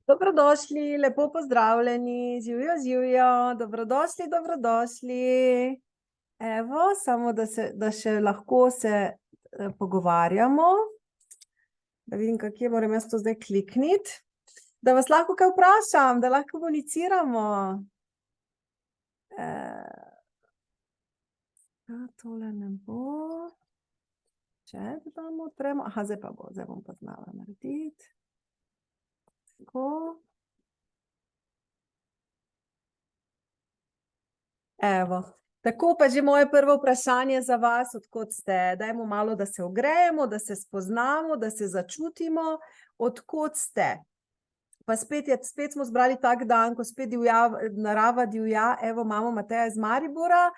Dobrodošli, lepo pozdravljeni, živjo, dobrodošli. Evo, samo da še lahko se pogovarjamo. Da vidim, kje moram jaz to zdaj klikniti. Da vas lahko kaj vprašam, da lahko komuniciramo. Tole ne bo. Če dodamo, odpremo. Aha, zdaj pa bo, zdaj bom pa znala narediti. Tako. Evo, tako pa že moje prvo vprašanje za vas, odkot ste. Dajmo malo, da se ogrejemo, da se spoznamo, da se začutimo, odkot ste. Pa spet smo zbrali tak dan, ko spet narava divja. Evo, imamo Mateja iz Maribora.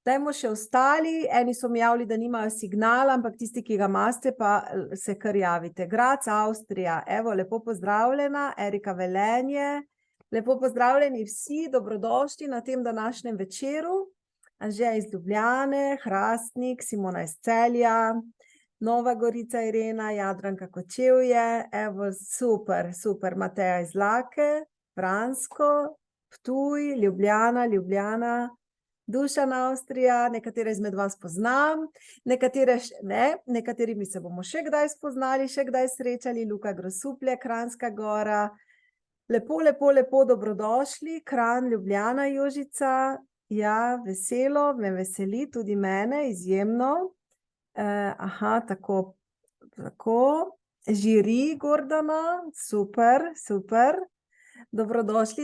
Dajmo še ostali. Eni so mi javili, da nimajo signala, ampak tisti, ki ga imate, pa se kar javite. Graz, Avstrija. Evo, lepo pozdravljena. Erika, Velenje. Lepo pozdravljeni vsi, dobrodošli na tem današnjem večeru. Anže iz Ljubljane, Hrastnik, Simona iz Celja, Nova Gorica, Irena, Jadranka Kočevje. Evo, super. Mateja iz Lake, Fransko, Ptuj, Ljubljana. Dušan, Avstrija, nekatere izmed vas poznam, nekatere še ne, nekaterimi se bomo še kdaj spoznali, še kdaj srečali. Luka Grosuplje, Kranjska Gora. Lepo, dobrodošli. Kranj, Ljubljana, Jožica. Ja, veselo, me veseli, tudi mene, izjemno. Aha, tako. Žiri, Gordana, super. Dobrodošli.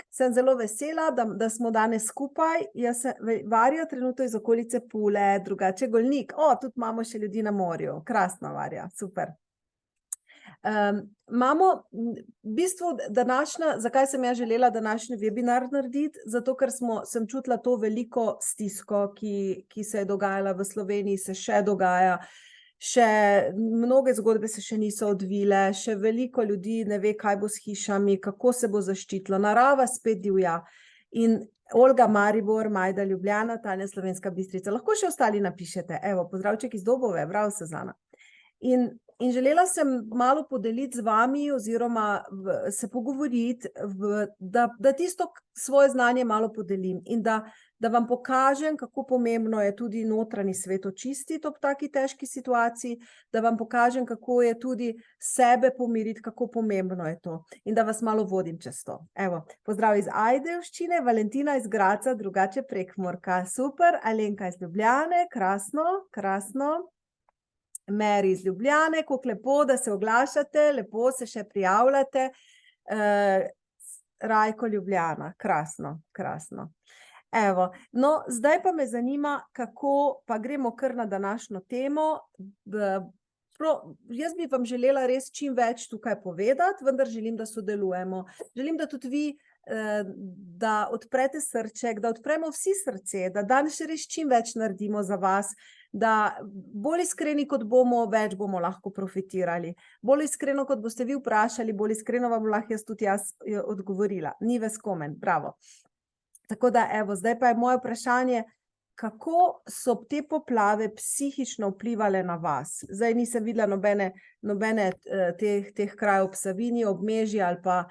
Sem zelo vesela, da smo danes skupaj. Jaz sem Varja, trenutno iz okolice Pule, drugače Golnik. Tudi imamo še ljudi na morju. Krasna Varja, super. Imamo v bistvu zakaj sem jaz želela današnji webinar narediti? Zato, ker sem čutila to veliko stisko, ki se je dogajala v Sloveniji, se še dogaja. Še mnoge zgodbe se še niso odvile, še veliko ljudi ne ve, kaj bo s hišami, kako se bo zaščitilo. Narava spet divja. In Olga, Maribor, Majda, Ljubljana, Tanja, Slovenska Bistrica. Lahko še ostali napišete. Evo, pozdravček iz Dobove, bravo, Suzana. In želela sem malo podeliti z vami oziroma se pogovoriti, da tisto svoje znanje malo podelim in da vam pokažem, kako pomembno je tudi notranji svet očistiti ob taki težki situaciji, da vam pokažem, kako je tudi sebe pomiriti, kako pomembno je to in da vas malo vodim čez to. Evo, pozdrav iz Ajdovščine, Valentina iz Graca, drugače Prekmurka. Super, Alenka iz Ljubljane, krasno. Meri iz Ljubljane, koliko lepo, da se oglašate, lepo se še prijavljate. Rajko, Ljubljana, krasno. Evo, no, zdaj pa me zanima, kako pa gremo kar na današnjo temo. Jaz bi vam želela res čim več tukaj povedati, vendar želim, da sodelujemo. Želim, da tudi vi, da odprete srček, da odpremo vsi srce, da danes še res čim več naredimo za vas, da bolj iskreni kot bomo, več bomo lahko profitirali. Bolj iskreno, kot boste vi vprašali, bolj iskreno vam lahko tudi jaz odgovorila. Ni ves komen, bravo. Tako da, evo, zdaj pa je moje vprašanje, kako so te poplave psihično vplivale na vas? Zdaj nisem videla nobene teh krajev ob Savinji, ob Meži ali pa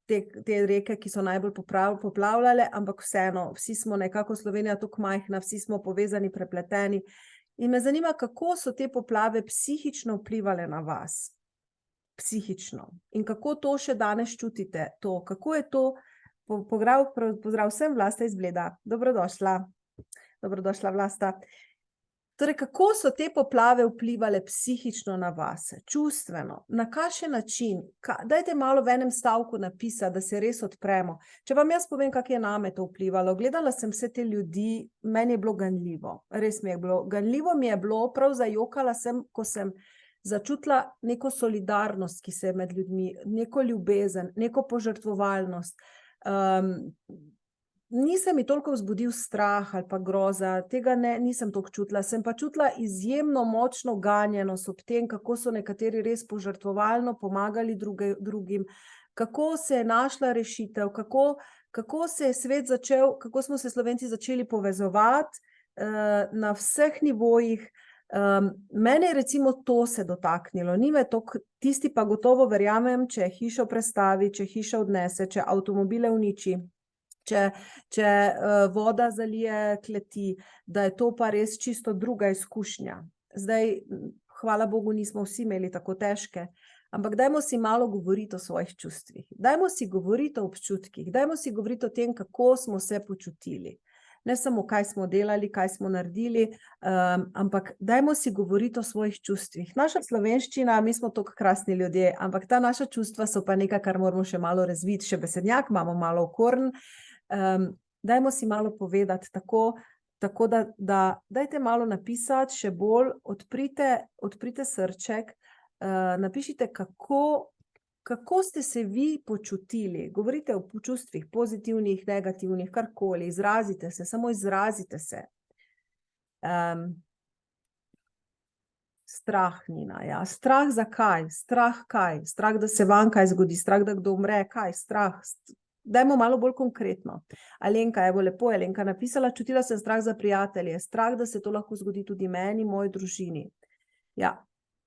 te reke, ki so najbolj poplavljale, ampak vseeno, vsi smo nekako Slovenija tako majhna, vsi smo povezani, prepleteni. In me zanima, kako so te poplave psihično vplivale na vas? Psihično. In kako to še danes čutite? Kako je to? Pozdrav vsem, Vlasta iz Bleda. Dobrodošla, Vlasta. Torej, kako so te poplave vplivale psihično na vas, čustveno, na kakšen način? Dajte malo v enem stavku napisati, da se res odpremo. Če vam jaz povem, kako je name to vplivalo, gledala sem vse te ljudi, meni je bilo ganljivo, res mi je bilo. Ganljivo mi je bilo, prav zajokala sem, ko sem začutila neko solidarnost, ki se je med ljudmi, neko ljubezen, neko požrtvovalnost. Nisem mi toliko vzbudil strah ali pa groza, tega nisem toliko čutila, sem pa čutila izjemno močno ganjenost ob tem, kako so nekateri res požrtvovalno pomagali drugim, kako se je našla rešitev, kako se je svet začel, kako smo se Slovenci začeli povezovati na vseh nivojih, Mene je recimo to se dotaknilo, ni me to, tisti pa gotovo verjamem, če hišo prestavi, če hiša odnese, če avtomobile uniči, če voda zalije kleti, da je to pa res čisto druga izkušnja. Zdaj, hvala Bogu, nismo vsi imeli tako težke, ampak dajmo si malo govoriti o svojih čustvih, dajmo si govoriti o občutkih, dajmo si govoriti o tem, kako smo se počutili. Ne samo, kaj smo delali, kaj smo naredili, ampak dajmo si govoriti o svojih čustvih. Naša slovenščina, mi smo tako krasni ljudje, ampak ta naša čustva so pa nekaj, kar moramo še malo razviti, še besednjak imamo malo okorn. Dajmo si malo povedati tako da dajte malo napisati, še bolj odprite srček, napišite, kako ste se vi počutili, govorite o čustvih, pozitivnih, negativnih, karkoli, izrazite se, samo izrazite se. Strah, Nina, ja. Strah zakaj? Strah kaj? Strah, da se vam kaj zgodi, strah, da kdo umre, kaj? Strah. Dajmo malo bolj konkretno. Alenka, evo lepo, Alenka napisala, čutila sem strah za prijatelje, strah, da se to lahko zgodi tudi meni, moji družini. Ja.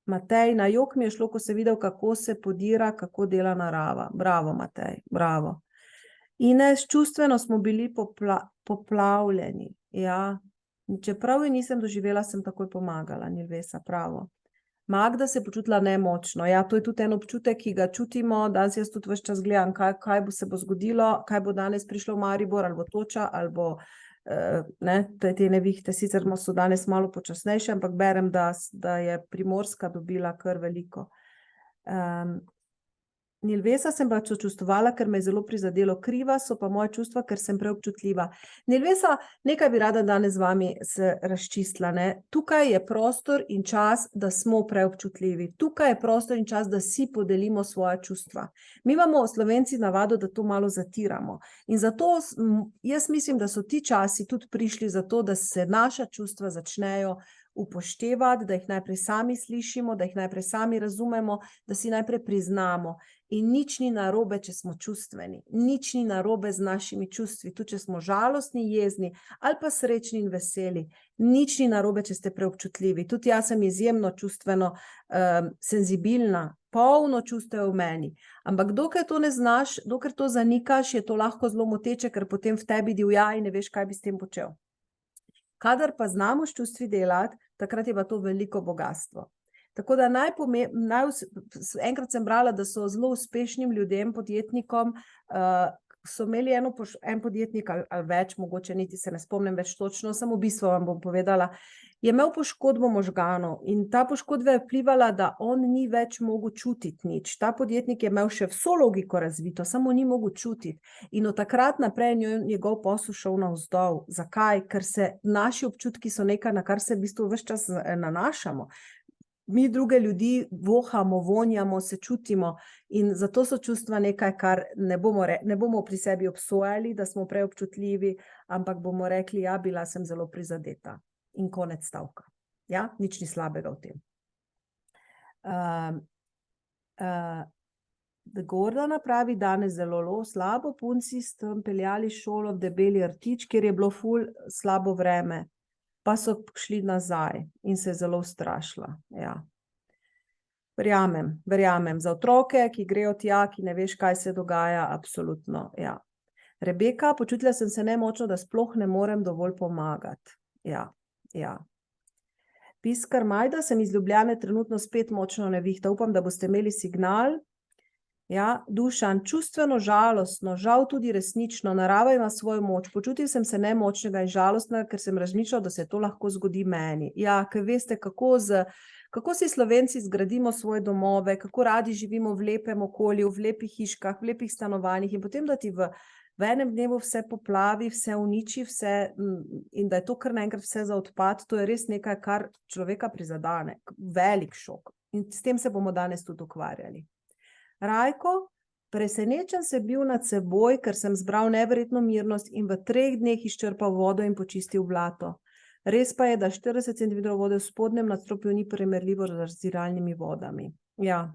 Matej, na jok mi je šlo, ko se videl, kako se podira, kako dela narava. Bravo, Matej, bravo. Ines, čustveno smo bili poplavljeni. Ja. Čeprav jo nisem doživela, sem takoj pomagala, Nilvesa, pravo. Magda se počutila nemočno. Ja, to je tudi en občutek, ki ga čutimo. Danes jaz tudi ves čas gledam, kaj se bo zgodilo, kaj bo danes prišlo v Maribor, ali bo toča, ali bo te nevihte, sicer so danes malo počasnejše, ampak berem, da je Primorska dobila kar veliko. Nilvesa sem pa sočustvovala, ker me je zelo prizadelo, kriva so pa moje čustva, ker sem preobčutljiva. Nilvesa, nekaj bi rada danes z vami se razčistila, ne? Tukaj je prostor in čas, da smo preobčutljivi. Tukaj je prostor in čas, da si podelimo svoja čustva. Mi imamo Slovenci navado, da to malo zatiramo. In zato jaz mislim, da so ti časi tudi prišli zato, da se naša čustva začnejo upoštevati, da jih najprej sami slišimo, da jih najprej sami razumemo, da si najprej priznamo. In nič ni narobe, če smo čustveni. Nič ni narobe z našimi čustvi. Tudi če smo žalostni, jezni ali pa srečni in veseli. Nič ni narobe, če ste preobčutljivi. Tudi jaz sem izjemno čustveno senzibilna, polno čustev v meni. Ampak dokler to ne znaš, dokler to zanikaš, je to lahko zelo moteče, ker potem v tebi divja in ne veš, kaj bi s tem počel. Kadar pa znamo s čustvi delati, takrat je pa to veliko bogatstvo. Tako da enkrat sem brala, da so zelo uspešnim ljudem, podjetnikom, so imeli en podjetnik ali več, mogoče niti se ne spomnim več točno, samo bistvo vam bom povedala, je imel poškodbo možganov in ta poškodba je vplivala, da on ni več mogel čutiti nič. Ta podjetnik je imel še vso logiko razvito, samo ni mogel čutiti. In od takrat naprej njegov posel šel navzdol. Zakaj? Ker se naši občutki so nekaj, na kar se v bistvu ves čas nanašamo. Mi druge ljudi vohamo, vonjamo, se čutimo in zato so čustva nekaj, kar ne bomo pri sebi obsojali, da smo preobčutljivi, ampak bomo rekli, ja, bila sem zelo prizadeta. In konec stavka. Ja, nič ni slabega v tem. Gordana pravi, danes zelo slabo, punci ste peljali šolo v Debeli Rtič, kjer je bilo ful slabo vreme. Pa so šli nazaj in se je zelo ustrašila. Ja. Verjamem. Za otroke, ki grejo tja, ki ne veš, kaj se dogaja, absolutno. Ja. Rebeka, počutila sem se nemočno, da sploh ne morem dovolj pomagati. Ja. Piskar Majda, sem iz Ljubljane trenutno spet močno nevihta. Upam, da boste imeli signal. Ja, Dušan, čustveno žalostno, žal tudi resnično, narava ima svojo moč. Počutil sem se nemočnega in žalostnega, ker sem razmišljal, da se to lahko zgodi meni. Ja, ker veste, kako si Slovenci zgradimo svoje domove, kako radi živimo v lepem okolju, v lepih hiškah, v lepih stanovanjih in potem, da ti v enem dnevu vse poplavi, vse uniči, in da je to kar naenkrat vse za odpad, to je res nekaj, kar človeka prizadene. Velik šok. In s tem se bomo danes tudi ukvarjali. Rajko, presenečen sem bil nad seboj, ker sem zbral neverjetno mirnost in v 3 dneh izčrpal vodo in počistil blato. Res pa je, da 40 cm vode v spodnjem nadstropju ni primerljivo z zbiralnimi vodami. Ja,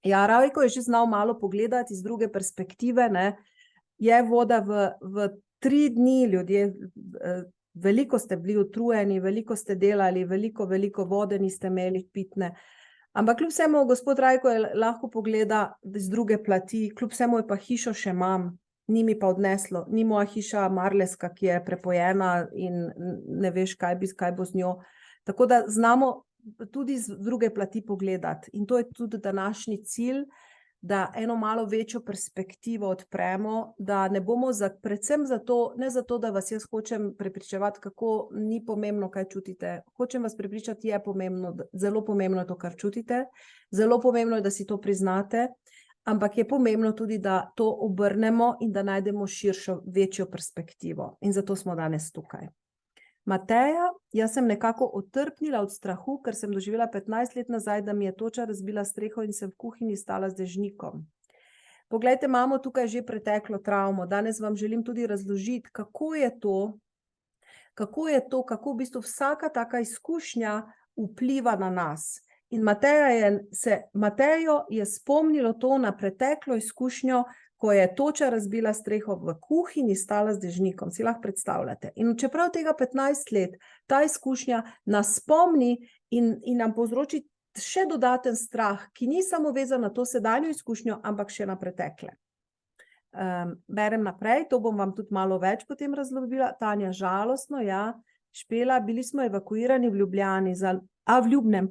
Rajko je že znal malo pogledati iz druge perspektive, ne. Je voda v 3 dni, ljudje, Veliko ste bili utrujeni, veliko ste delali, veliko vode niste imeli pitne. Ampak kljub vsemu, gospod Rajko je lahko pogleda z druge plati, kljub vsemu je pa hišo še imam, ni mi pa odneslo, ni moja hiša marleska, ki je prepojena in ne veš, kaj bo z njo. Tako da znamo tudi z druge plati pogledati. In to je tudi današnji cilj, da eno malo večjo perspektivo odpremo, da ne bomo, predvsem zato, ne zato, da vas jaz hočem prepričevati, kako ni pomembno, kaj čutite. Hočem vas prepričati, je pomembno, zelo pomembno je to, kar čutite, zelo pomembno je, da si to priznate, ampak je pomembno tudi, da to obrnemo in da najdemo širšo, večjo perspektivo. In zato smo danes tukaj. Mateja, jaz sem nekako otrpnila od strahu, ker sem doživela 15 let nazaj, da mi je toča razbila streho in sem v kuhinji stala z dežnikom. Poglejte, imamo tukaj že preteklo travmo. Danes vam želim tudi razložiti, kako v bistvu vsaka taka izkušnja vpliva na nas. In Matejo je spomnilo to na preteklo izkušnjo, ko je toča razbila streho v kuhinji, stala z dežnikom, si lahko predstavljate. In čeprav tega 15 let, ta izkušnja nas spomni in nam povzroči še dodaten strah, ki ni samo vezan na to sedanjo izkušnjo, ampak še na pretekle. Berem naprej, to bom vam tudi malo več potem razložila. Tanja, žalostno, ja. Špela, bili smo evakuirani v Ljubnem,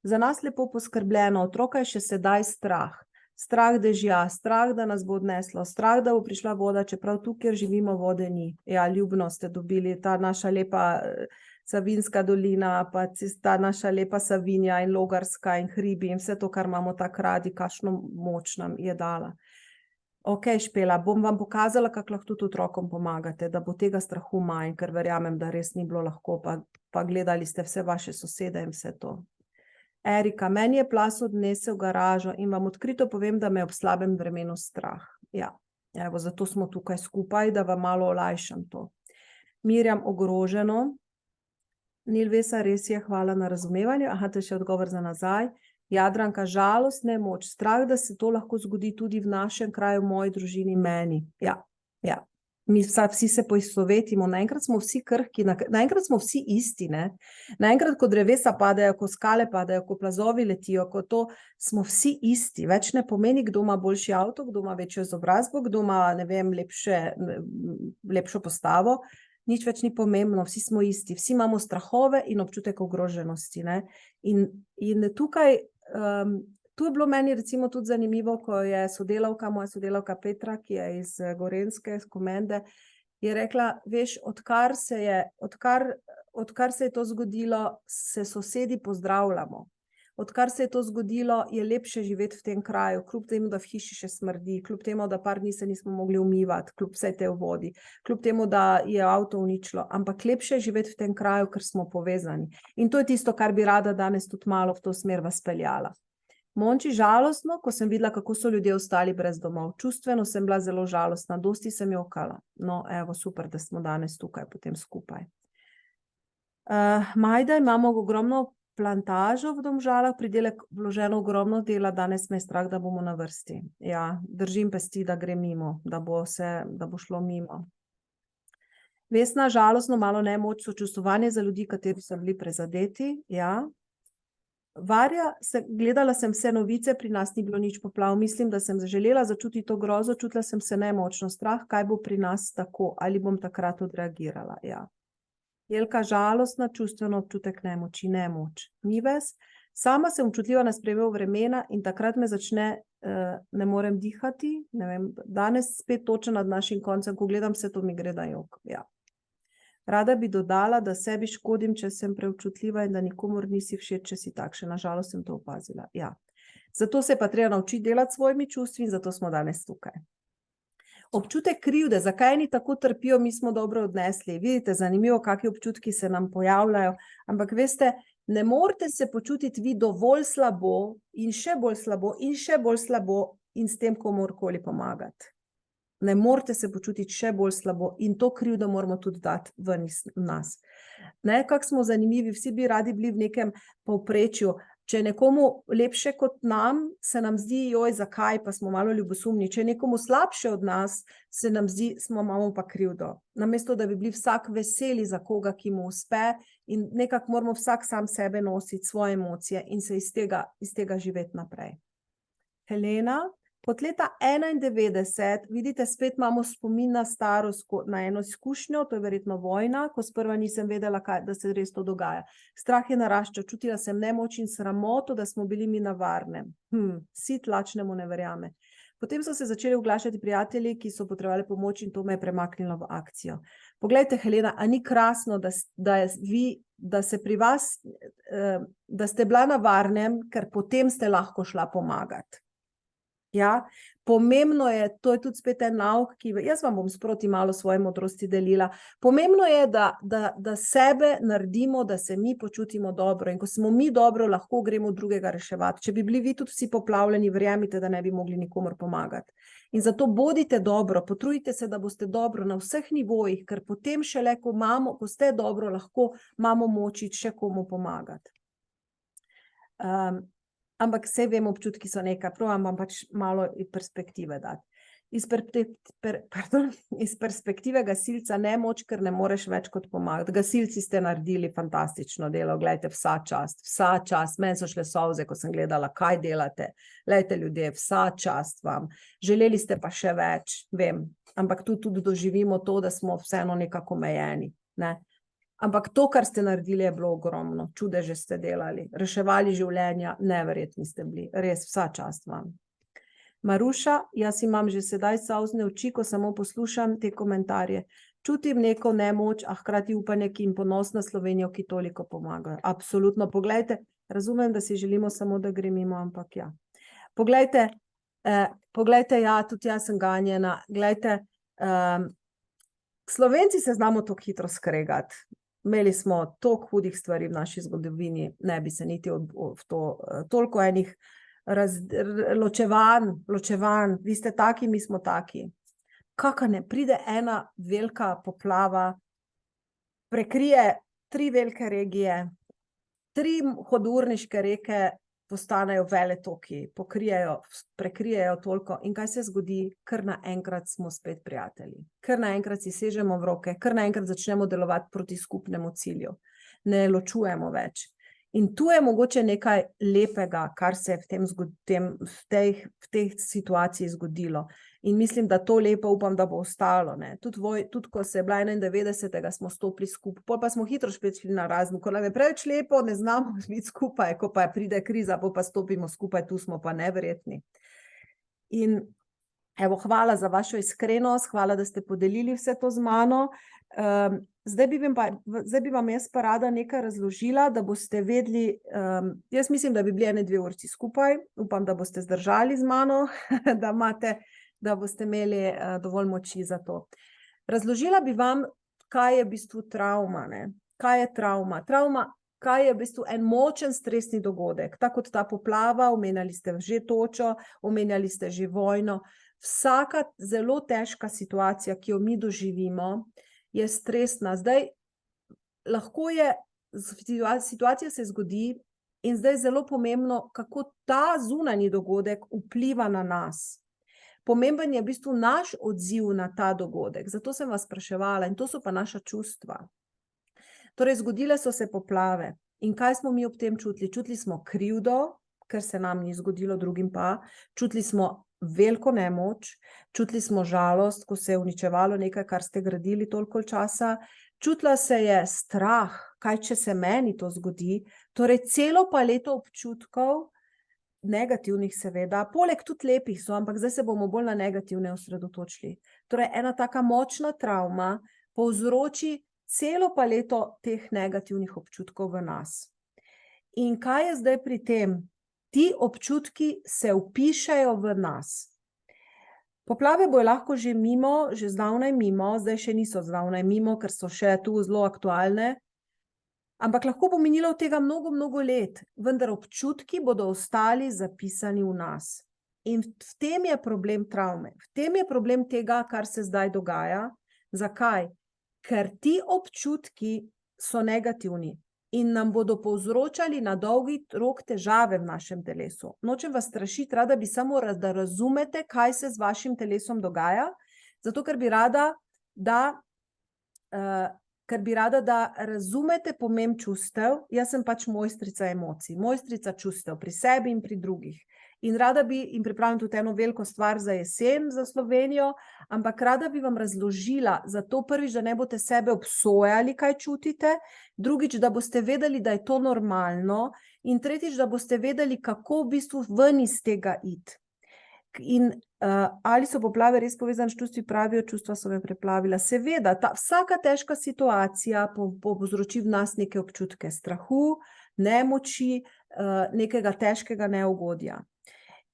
za nas lepo poskrbljeno, otroka je še sedaj strah. Strah dežja, strah, da nas bo odneslo, strah, da bo prišla voda, čeprav tukaj, kjer živimo, vode ni. Ja, Ljubno ste dobili, ta naša lepa Savinjska dolina, pa ta naša lepa Savinja in Logarska in hribi in vse to, kar imamo tako radi, kakšno moč nam je dala. Ok, Špela, bom vam pokazala, kako lahko tudi otrokom pomagate, da bo tega strahu manj, ker verjamem, da res ni bilo lahko, pa gledali ste vse vaše sosede in vse to. Erika, meni je plas odnesel v garažo in vam odkrito povem, da me ob slabem vremenu strah. Ja, evo, zato smo tukaj skupaj, da vam malo olajšam to. Mirjam, ogroženo. Nilvesa, res je, hvala na razumevanje. Aha, to je še odgovor za nazaj. Jadranka, žalost, nemoč, strah, da se to lahko zgodi tudi v našem kraju, v moji družini, meni. Ja. Mi vsi se poistovetimo, naenkrat smo vsi krhki, naenkrat smo vsi isti, ne? Naenkrat, ko drevesa padajo, ko skale padajo, ko plazovi letijo, ko to, smo vsi isti. Več ne pomeni, kdo ima boljši avto, kdo ima večjo izobrazbo, kdo ima, ne vem, lepšo postavo. Nič več ni pomembno, vsi smo isti. Vsi imamo strahove in občutek ogroženosti, ne? In tukaj... Tu je bilo meni recimo tudi zanimivo, ko je moja sodelavka Petra, ki je iz Gorenjske, iz Komende, je rekla, veš, odkar se je to zgodilo, se sosedi pozdravljamo. Odkar se je to zgodilo, je lepše živeti v tem kraju, kljub temu, da v hiši še smrdi, kljub temu, da par dni se nismo mogli umivati, kljub vsej tej vodi, kljub temu, da je avto uničilo, ampak lepše je živeti v tem kraju, ker smo povezani. In to je tisto, kar bi rada danes tudi malo v to smer vas peljala. Monči, žalostno, ko sem videla, kako so ljudje ostali brez domov. Čustveno sem bila zelo žalostna, dosti sem jokala. No, evo, super, da smo danes tukaj potem skupaj. Majda, imamo ogromno plantažo v Domžalah, pridelek vloženo ogromno dela, danes me je strah, da bomo na vrsti. Ja, držim pesti, da gre mimo, da bo šlo mimo. Vesna, žalostno, malo nemoč, sočustvovanje za ljudi, kateri so bili prizadeti, ja. Varja, gledala sem vse novice, pri nas ni bilo nič poplav, mislim, da sem želela začutiti to grozo, čutila sem se nemočno, strah, kaj bo pri nas tako, ali bom takrat odreagirala, ja. Jelka, žalostna, čustveno občutek nemoči, nemoč. Nives, sama sem občutljiva na spremembo vremena in takrat me začne, ne morem dihati, ne vem, danes spet toča nad našim koncem, ko gledam se, to mi gre na jok, ja. Rada bi dodala, da sebi škodim, če sem preobčutljiva in da nikomur nisi všeč, če si takšna. Nažalost sem to opazila. Ja. Zato se pa treba naučiti delati s svojimi čustvi in zato smo danes tukaj. Občutek krivde, zakaj ni tako trpijo, mi smo dobro odnesli. Vidite, zanimivo, kakšni občutki se nam pojavljajo, ampak veste, ne morete se počutiti vi dovolj slabo in še bolj slabo in še bolj slabo in s tem komorkoli pomagati. Ne morete se počutiti še bolj slabo in to krivdo moramo tudi dati ven iz nas. Ne, kako smo zanimivi, vsi bi radi bili v nekem povprečju, Če je nekomu lepše kot nam, se nam zdi, joj, zakaj, pa smo malo ljubosumni. Če je nekomu slabše od nas, se nam zdi, imamo pa krivdo. Namesto, da bi bili vsak veseli za koga, ki mu uspe, in nekako moramo vsak sam sebe nositi, svoje emocije in se iz tega živeti naprej. Helena, kot leta 91, vidite, spet imamo spomin na starost, na eno izkušnjo, to je verjetno vojna, ko sprva nisem vedela, da se res to dogaja. Strah je naraščal, čutila sem nemoč in sramoto, da smo bili mi na varnem. Sit lačnemu ne verjame. Potem so se začeli oglašati prijatelji, ki so potrebovali pomoč in to me je premaknilo v akcijo. Poglejte, Helena, a ni krasno, da se pri vas, da ste bila na varnem, ker potem ste lahko šla pomagati. Ja, pomembno je, to je tudi spet en nauk, ki jaz vam bom sproti malo svoje modrosti delila. Pomembno je, da sebe naredimo, da se mi počutimo dobro in ko smo mi dobro, lahko gremo drugega reševati. Če bi bili vi tudi vsi poplavljeni, verjemite, da ne bi mogli nikomur pomagati. In zato bodite dobro, potrudite se, da boste dobro na vseh nivojih, ker potem šele, ko ste dobro, lahko imamo moči še komu pomagati. Ampak vse vemo, občutki so nekaj, provam vam pač malo perspektive dati. Iz perspektive gasilca nemoč, ker ne moreš več kot pomagati. Gasilci ste naredili fantastično delo, gledajte, vsa čast, meni so šle solze, ko sem gledala, kaj delate. Glejte, ljudje, vsa čast vam. Želeli ste pa še več, vem, ampak tudi doživimo to, da smo vseeno nekako omejeni, ne. Ampak to, kar ste naredili, je bilo ogromno. Čudeže ste delali, reševali življenja, neverjetni ste bili. Res, vsa čast vam. Maruša, jaz imam že sedaj solzne oči, ko samo poslušam te komentarje. Čutim neko nemoč, a hkrati upanje in ponos na Slovenijo, ki toliko pomagajo. Absolutno, poglejte, razumem, da si želimo samo, da gre mimo, ampak ja. Poglejte, ja, tudi jaz sem ganjena. Glejte, Slovenci se znamo tako hitro skregati. Imeli smo toliko hudih stvari v naši zgodovini, ne bi se niti v to, toliko enih ločevanj, vi ste taki, mi smo taki. Kaka ne, pride ena velika poplava, prekrije 3 velike regije, 3 hudourniške reke postanejo veletoki, prekrijejo toliko in kaj se zgodi? Kar naenkrat smo spet prijatelji. Kar naenkrat si sežemo v roke, kar naenkrat začnemo delovati proti skupnemu cilju. Ne ločujemo več. In tu je mogoče nekaj lepega, kar se je v tej situaciji zgodilo. In mislim, da to lepo upam, da bo ostalo. Tudi ko se je bila 91. smo stopili skupaj, pol pa smo hitro spet šli na razen, ko nam je preveč lepo, ne znamo biti skupaj, ko pa pride kriza, pa stopimo skupaj, tu smo pa neverjetni. In evo, hvala za vašo iskrenost, hvala, da ste podelili vse to z mano. Zdaj bi vam jaz pa rada nekaj razložila, da boste vedeli, jaz mislim, da bi bili 2 urci skupaj, upam, da boste zdržali z mano, da boste imeli dovolj moči za to. Razložila bi vam, kaj je v bistvu travma, ne? Kaj je travma? Kaj je v bistvu en močen stresni dogodek, tako kot ta poplava, omenjali ste že točo, omenjali ste že vojno. Vsaka zelo težka situacija, ki jo mi doživimo, je stresna. Zdaj, lahko je, situacija se zgodi in zdaj je zelo pomembno, kako ta zunanji dogodek vpliva na nas. Pomemben je v bistvu naš odziv na ta dogodek, zato sem vas spraševala in to so pa naša čustva. Torej, zgodile so se poplave in kaj smo mi ob tem čutili? Čutili smo krivdo, ker se nam ni zgodilo drugim pa, čutili smo veliko nemoč, čutili smo žalost, ko se je uničevalo nekaj, kar ste gradili toliko časa, čutila se je strah, kaj če se meni to zgodi, torej celo paleto občutkov, negativnih seveda, poleg tudi lepih so, ampak zdaj se bomo bolj na negativne osredotočili. Torej, ena taka močna travma povzroči celo paleto teh negativnih občutkov v nas. In kaj je zdaj pri tem? Ti občutki se vpišejo v nas. Poplave bojo lahko že mimo, že zdavnaj mimo, zdaj še niso zdavnaj mimo, ker so še tu zelo aktualne, ampak lahko bo minilo od tega mnogo, mnogo let, vendar občutki bodo ostali zapisani v nas. In v tem je problem travme, v tem je problem tega, kar se zdaj dogaja. Zakaj? Ker ti občutki so negativni in nam bodo povzročali na dolgi rok težave v našem telesu. Nočem vas strašiti, rada bi samo, da razumete, kaj se z vašim telesom dogaja, zato ker bi rada, da razumete pomen čustev. Jaz sem pač mojstrica emocij, mojstrica čustev pri sebi in pri drugih. In rada bi, in pripravim tudi eno veliko stvar za jesen, za Slovenijo, ampak rada bi vam razložila, zato prvič, da ne boste sebe obsojali, kaj čutite, drugič, da boste vedeli, da je to normalno, in tretjič, da boste vedeli, kako v bistvu ven iz tega iti. In ali so poplave res povezane s čustvi, pravijo, čustva so me preplavila. Seveda, vsaka težka situacija povzroči v nas neke občutke strahu, nemoči, nekega težkega neugodja.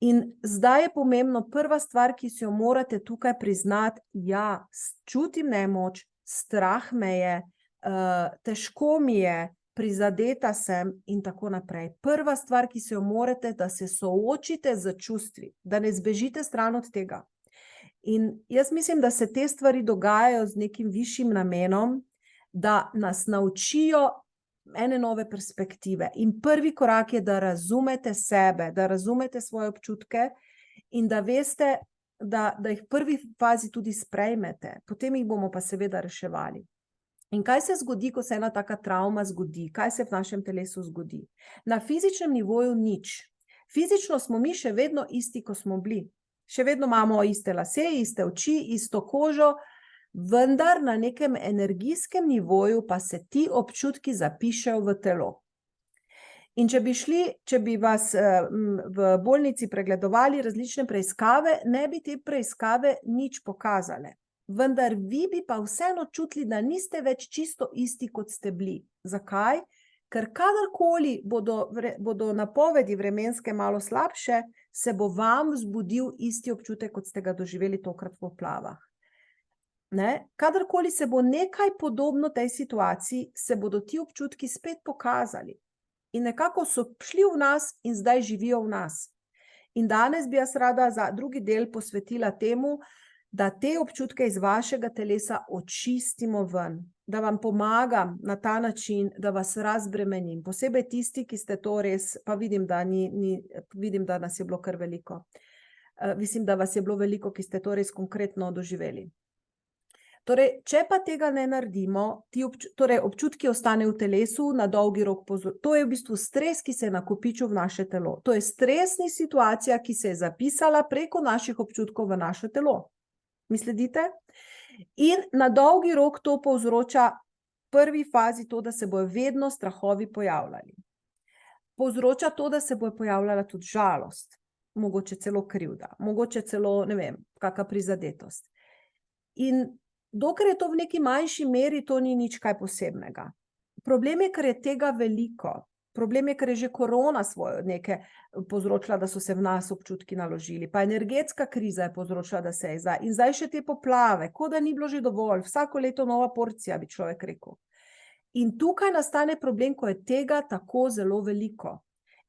In zdaj je pomembno, prva stvar, ki si jo morate tukaj priznati, ja, čutim nemoč, strah me je, težko mi je, prizadeta sem in tako naprej. Prva stvar, ki si jo morate, da se soočite z čustvi, da ne zbežite stran od tega. In jaz mislim, da se te stvari dogajajo z nekim višjim namenom, da nas naučijo ene nove perspektive. In prvi korak je, da razumete sebe, da razumete svoje občutke in da veste, da jih v prvi fazi tudi sprejmete. Potem jih bomo pa seveda reševali. In kaj se zgodi, ko se ena taka travma zgodi? Kaj se v našem telesu zgodi? Na fizičnem nivoju nič. Fizično smo mi še vedno isti, ko smo bili. Še vedno imamo iste lase, iste oči, isto kožo, vendar na nekem energijskem nivoju pa se ti občutki zapišejo v telo. In če bi vas v bolnici pregledovali različne preiskave, ne bi te preiskave nič pokazale. Vendar vi bi pa vseeno čutili, da niste več čisto isti, kot ste bili. Zakaj? Ker kadarkoli bodo napovedi vremenske malo slabše, se bo vam vzbudil isti občutek, kot ste ga doživeli tokrat v poplavah. Kadarkoli se bo nekaj podobno tej situaciji, se bodo ti občutki spet pokazali. In nekako so šli v nas in zdaj živijo v nas. In danes bi jaz rada za drugi del posvetila temu, da te občutke iz vašega telesa očistimo ven, da vam pomagam na ta način, da vas razbremenim. Posebej tisti, ki ste to res, pa vidim, da nas je bilo kar veliko. Mislim, da vas je bilo veliko, ki ste to res konkretno doživeli. Torej, če pa tega ne naredimo, občutki ostanejo v telesu na dolgi rok. To je v bistvu stres, ki se je nakopičil v naše telo. To je stresna situacija, ki se je zapisala preko naših občutkov v naše telo. Mi sledite? In na dolgi rok to povzroča v prvi fazi to, da se bojo vedno strahovi pojavljali. Povzroča to, da se bojo pojavljala tudi žalost, mogoče celo krivda, mogoče celo, ne vem, kakšna prizadetost. In dokler je to v neki manjši meri, to ni nič kaj posebnega. Problem je, ker je tega veliko. Problem je, ker je že korona svoje nekaj povzročila, da so se v nas občutki naložili. Pa energetska kriza je povzročila, da se je zdaj. In zdaj še te poplave, kot da ni bilo že dovolj. Vsako leto nova porcija, bi človek rekel. In tukaj nastane problem, ko je tega tako zelo veliko.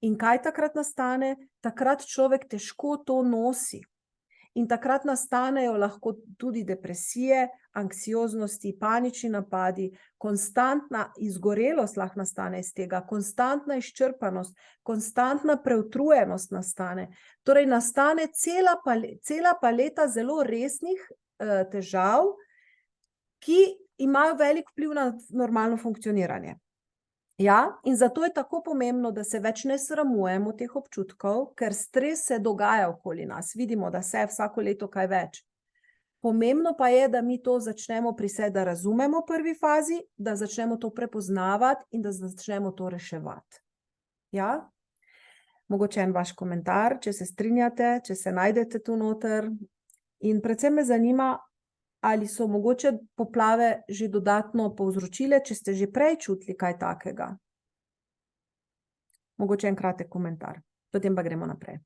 In kaj takrat nastane? Takrat človek težko to nosi. In takrat nastanejo lahko tudi depresije, anksioznosti, panični napadi, konstantna izgorelost lahko nastane iz tega, konstantna izčrpanost, konstantna preutrujenost nastane. Torej nastane cela paleta zelo resnih težav, ki imajo velik vpliv na normalno funkcioniranje. Ja, in zato je tako pomembno, da se več ne sramujemo teh občutkov, ker stres se dogaja okoli nas. Vidimo, da se vsako leto kaj več. Pomembno pa je, da mi to začnemo pri sebi, da razumemo v prvi fazi, da začnemo to prepoznavati in da začnemo to reševati. Ja? Mogoče en vaš komentar, če se strinjate, če se najdete tu noter. In predvsem me zanima, ali so mogoče poplave že dodatno povzročile, če ste že prej čutili kaj takega. Mogoče en kratek komentar, potem pa gremo naprej.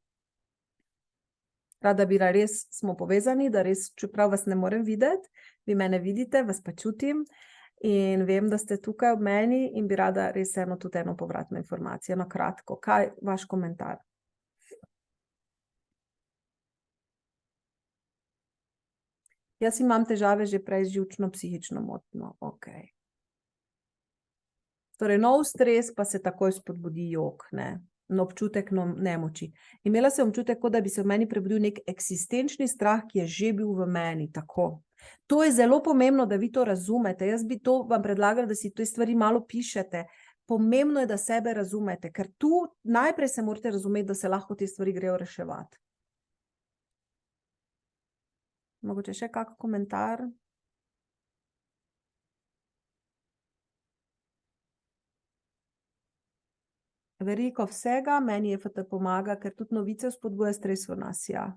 Rada bi, da res smo povezani, da res, čeprav vas ne morem videti, vi mene vidite, vas pa čutim in vem, da ste tukaj ob meni in bi rada res tudi eno povratno informacijo, na kratko. Kaj vaš komentar? Jaz imam težave že prej z živčno-psihično motnjo, okej. Torej, nov stres pa se takoj spodbudi jok, ne? Na občutek nemoči. Imela sem občutek, kot da bi se v meni prebudil nek eksistenčni strah, ki je že bil v meni, tako. To je zelo pomembno, da vi to razumete. Jaz bi to vam predlagala, da si te stvari malo pišete. Pomembno je, da sebe razumete, ker tu najprej se morate razumeti, da se lahko te stvari grejo reševati. Mogoče še kak komentar? Veliko vsega, meni EFT pomaga, ker tudi novice spodbuja stres v nas, ja.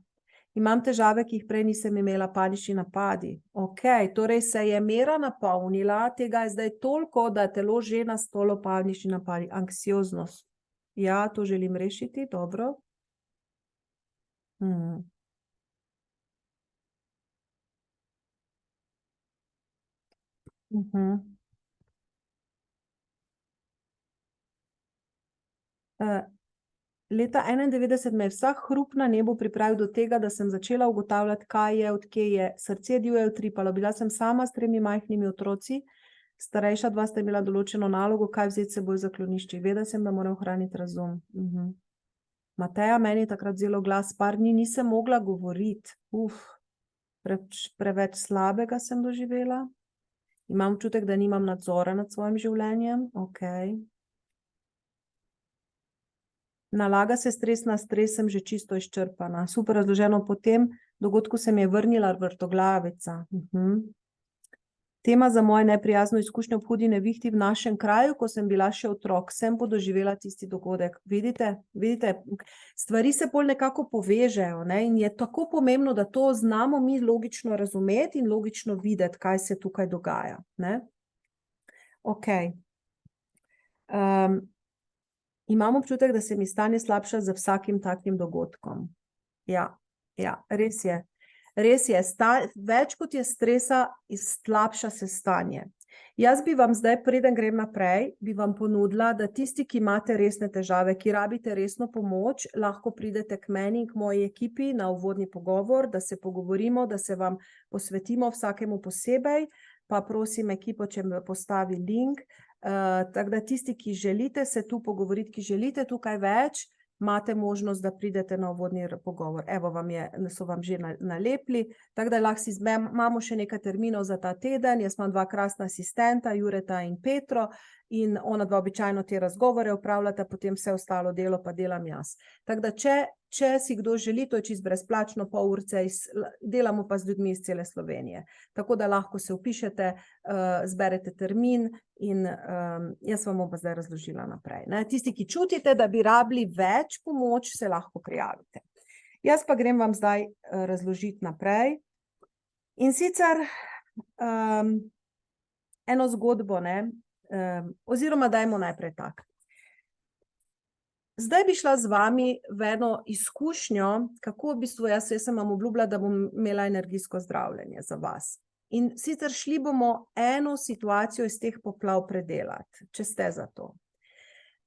Imam težave, ki jih prej nisem imela, panični napadi. Ok, torej se je mera napolnila, tega je zdaj toliko, da je telo že nastalo panični napadi, anksioznost. Ja, to želim rešiti, dobro. Leta 91 me je vsak hrup na nebu pripravil do tega, da sem začela ugotavljati, kaj je, odkje je. Srce divje utripalo. Bila sem sama s 3 majhnimi otroci, starejša 2 sta imela določeno nalogo, kaj vzeti seboj za klonišče. Vedela sem, da moram ohraniti razum. Mateja, meni je takrat vzelo glas, par dni nisem mogla govoriti. Preveč slabega sem doživela. Imam občutek, da nimam nadzora nad svojim življenjem. Nalaga se stres na stres, sem že čisto izčrpana. Super razloženo, po tem dogodku se mi je vrnila vrtoglavica. Tema za moje neprijazno izkušnje ob hudi nevihti v našem kraju, ko sem bila še otrok, sem podoživela tisti dogodek. Vidite, stvari se pol nekako povežejo, ne? In je tako pomembno, da to znamo mi logično razumeti in logično videti, kaj se tukaj dogaja, ne? Imam občutek, da se mi stanje slabša z vsakim takim dogodkom. Ja, res je. Res je, več kot je stresa, slabša se stanje. Jaz bi vam zdaj, preden grem naprej, bi vam ponudila, da tisti, ki imate resne težave, ki rabite resno pomoč, lahko pridete k meni in k moji ekipi na uvodni pogovor, da se pogovorimo, da se vam posvetimo vsakemu posebej, pa prosim ekipo, če mi postavi link. Tako da tisti, ki želite se tu pogovoriti, ki želite tukaj več, imate možnost, da pridete na uvodni pogovor. Evo so vam že nalepili, tako da lahko imamo še nekaj terminov za ta teden. Jaz imam 2 krasna asistenta, Jureta in Petro, in ona 2 običajno te razgovore opravljata, potem vse ostalo delo pa delam jaz. Tako da, če si kdo želi, to je čisto brezplačno, pol urce, delamo pa z ljudmi iz cele Slovenije. Tako da lahko se vpišete, zberete termin in jaz vam bom pa zdaj razložila naprej. Tisti, ki čutite, da bi rabili več pomoč, se lahko prijavite. Jaz pa grem vam zdaj razložiti naprej. In sicer eno zgodbo, oziroma dajmo najprej tako. Zdaj bi šla z vami v eno izkušnjo, kako v bistvu jaz sem vam obljubila, da bom imela energijsko zdravljenje za vas. In sicer šli bomo eno situacijo iz teh poplav predelati, če ste za to.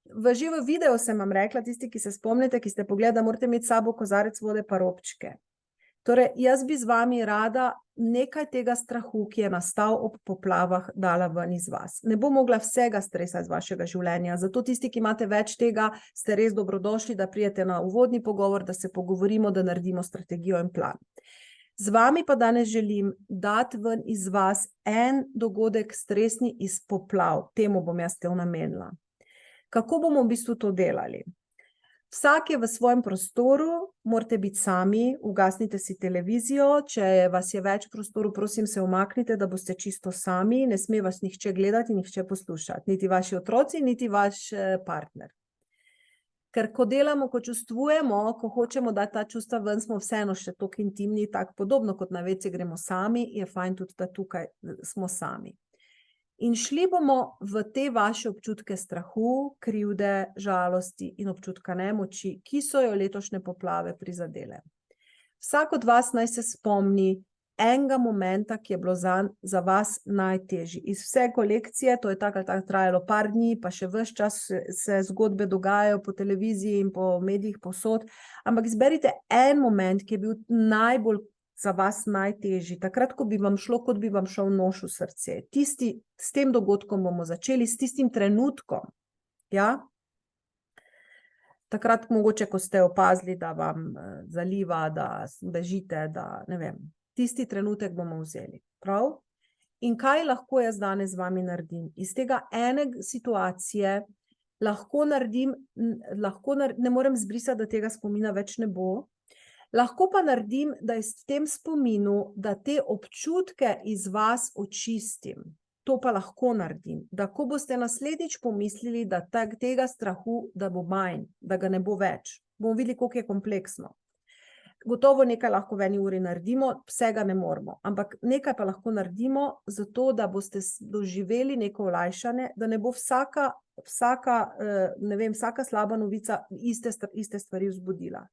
Že v videu sem vam rekla, tisti, ki se spomnite, ki ste pogledali, da morate imeti s sabo kozarec vode pa robčke. Torej, jaz bi z vami rada nekaj tega strahu, ki je nastal ob poplavah, dala ven iz vas. Ne bom mogla vsega stresa iz vašega življenja, zato tisti, ki imate več tega, ste res dobrodošli, da prijete na uvodni pogovor, da se pogovorimo, da naredimo strategijo in plan. Z vami pa danes želim dati ven iz vas en dogodek stresni iz poplav. Temu bom jaz to namenila. Kako bomo v bistvu to delali? Vsak je v svojem prostoru, morate biti sami, ugasnite si televizijo, če vas je več v prostoru, prosim se umaknite, da boste čisto sami, ne sme vas nihče gledati, nihče poslušati, niti vaši otroci, niti vaš partner. Ker ko delamo, ko čustvujemo, ko hočemo dati ta čustva ven, smo vseeno še toliko intimni, tako podobno kot na WC gremo sami, je fajn tudi, da tukaj smo sami. In šli bomo v te vaše občutke strahu, krivde, žalosti in občutka nemoči, ki so jo letošnje poplave prizadele. Vsak od vas naj se spomni enega momenta, ki je bilo za vas najtežji. Iz vse kolekcije, to je tako ali tako trajalo par dni, pa še ves čas se zgodbe dogajajo po televiziji in po medijih povsod, ampak izberite en moment, ki je bil najbolj za vas najtežji, takrat, ko bi vam šlo, kot bi vam šel nož v srce. S tem dogodkom bomo začeli, s tistim trenutkom. Ja? Takrat mogoče, ko ste opazili, da vam zaliva, da bežite, da ne vem. Tisti trenutek bomo vzeli. Prav? In kaj lahko jaz danes z vami naredim? Iz tega ene situacije lahko naredim, ne morem zbrisati, da tega spomina več ne bo. Lahko pa naredim, da iz tem spominu, da te občutke iz vas očistim. To pa lahko naredim. Da ko boste naslednjič pomislili, da tega strahu, da bo manj, da ga ne bo več. Bomo videli, koliko je kompleksno. Gotovo nekaj lahko v eni uri naredimo, vsega ne moremo, ampak nekaj pa lahko naredimo, zato da boste doživeli neko olajšanje, da ne bo vsaka slaba novica iste stvari vzbudila.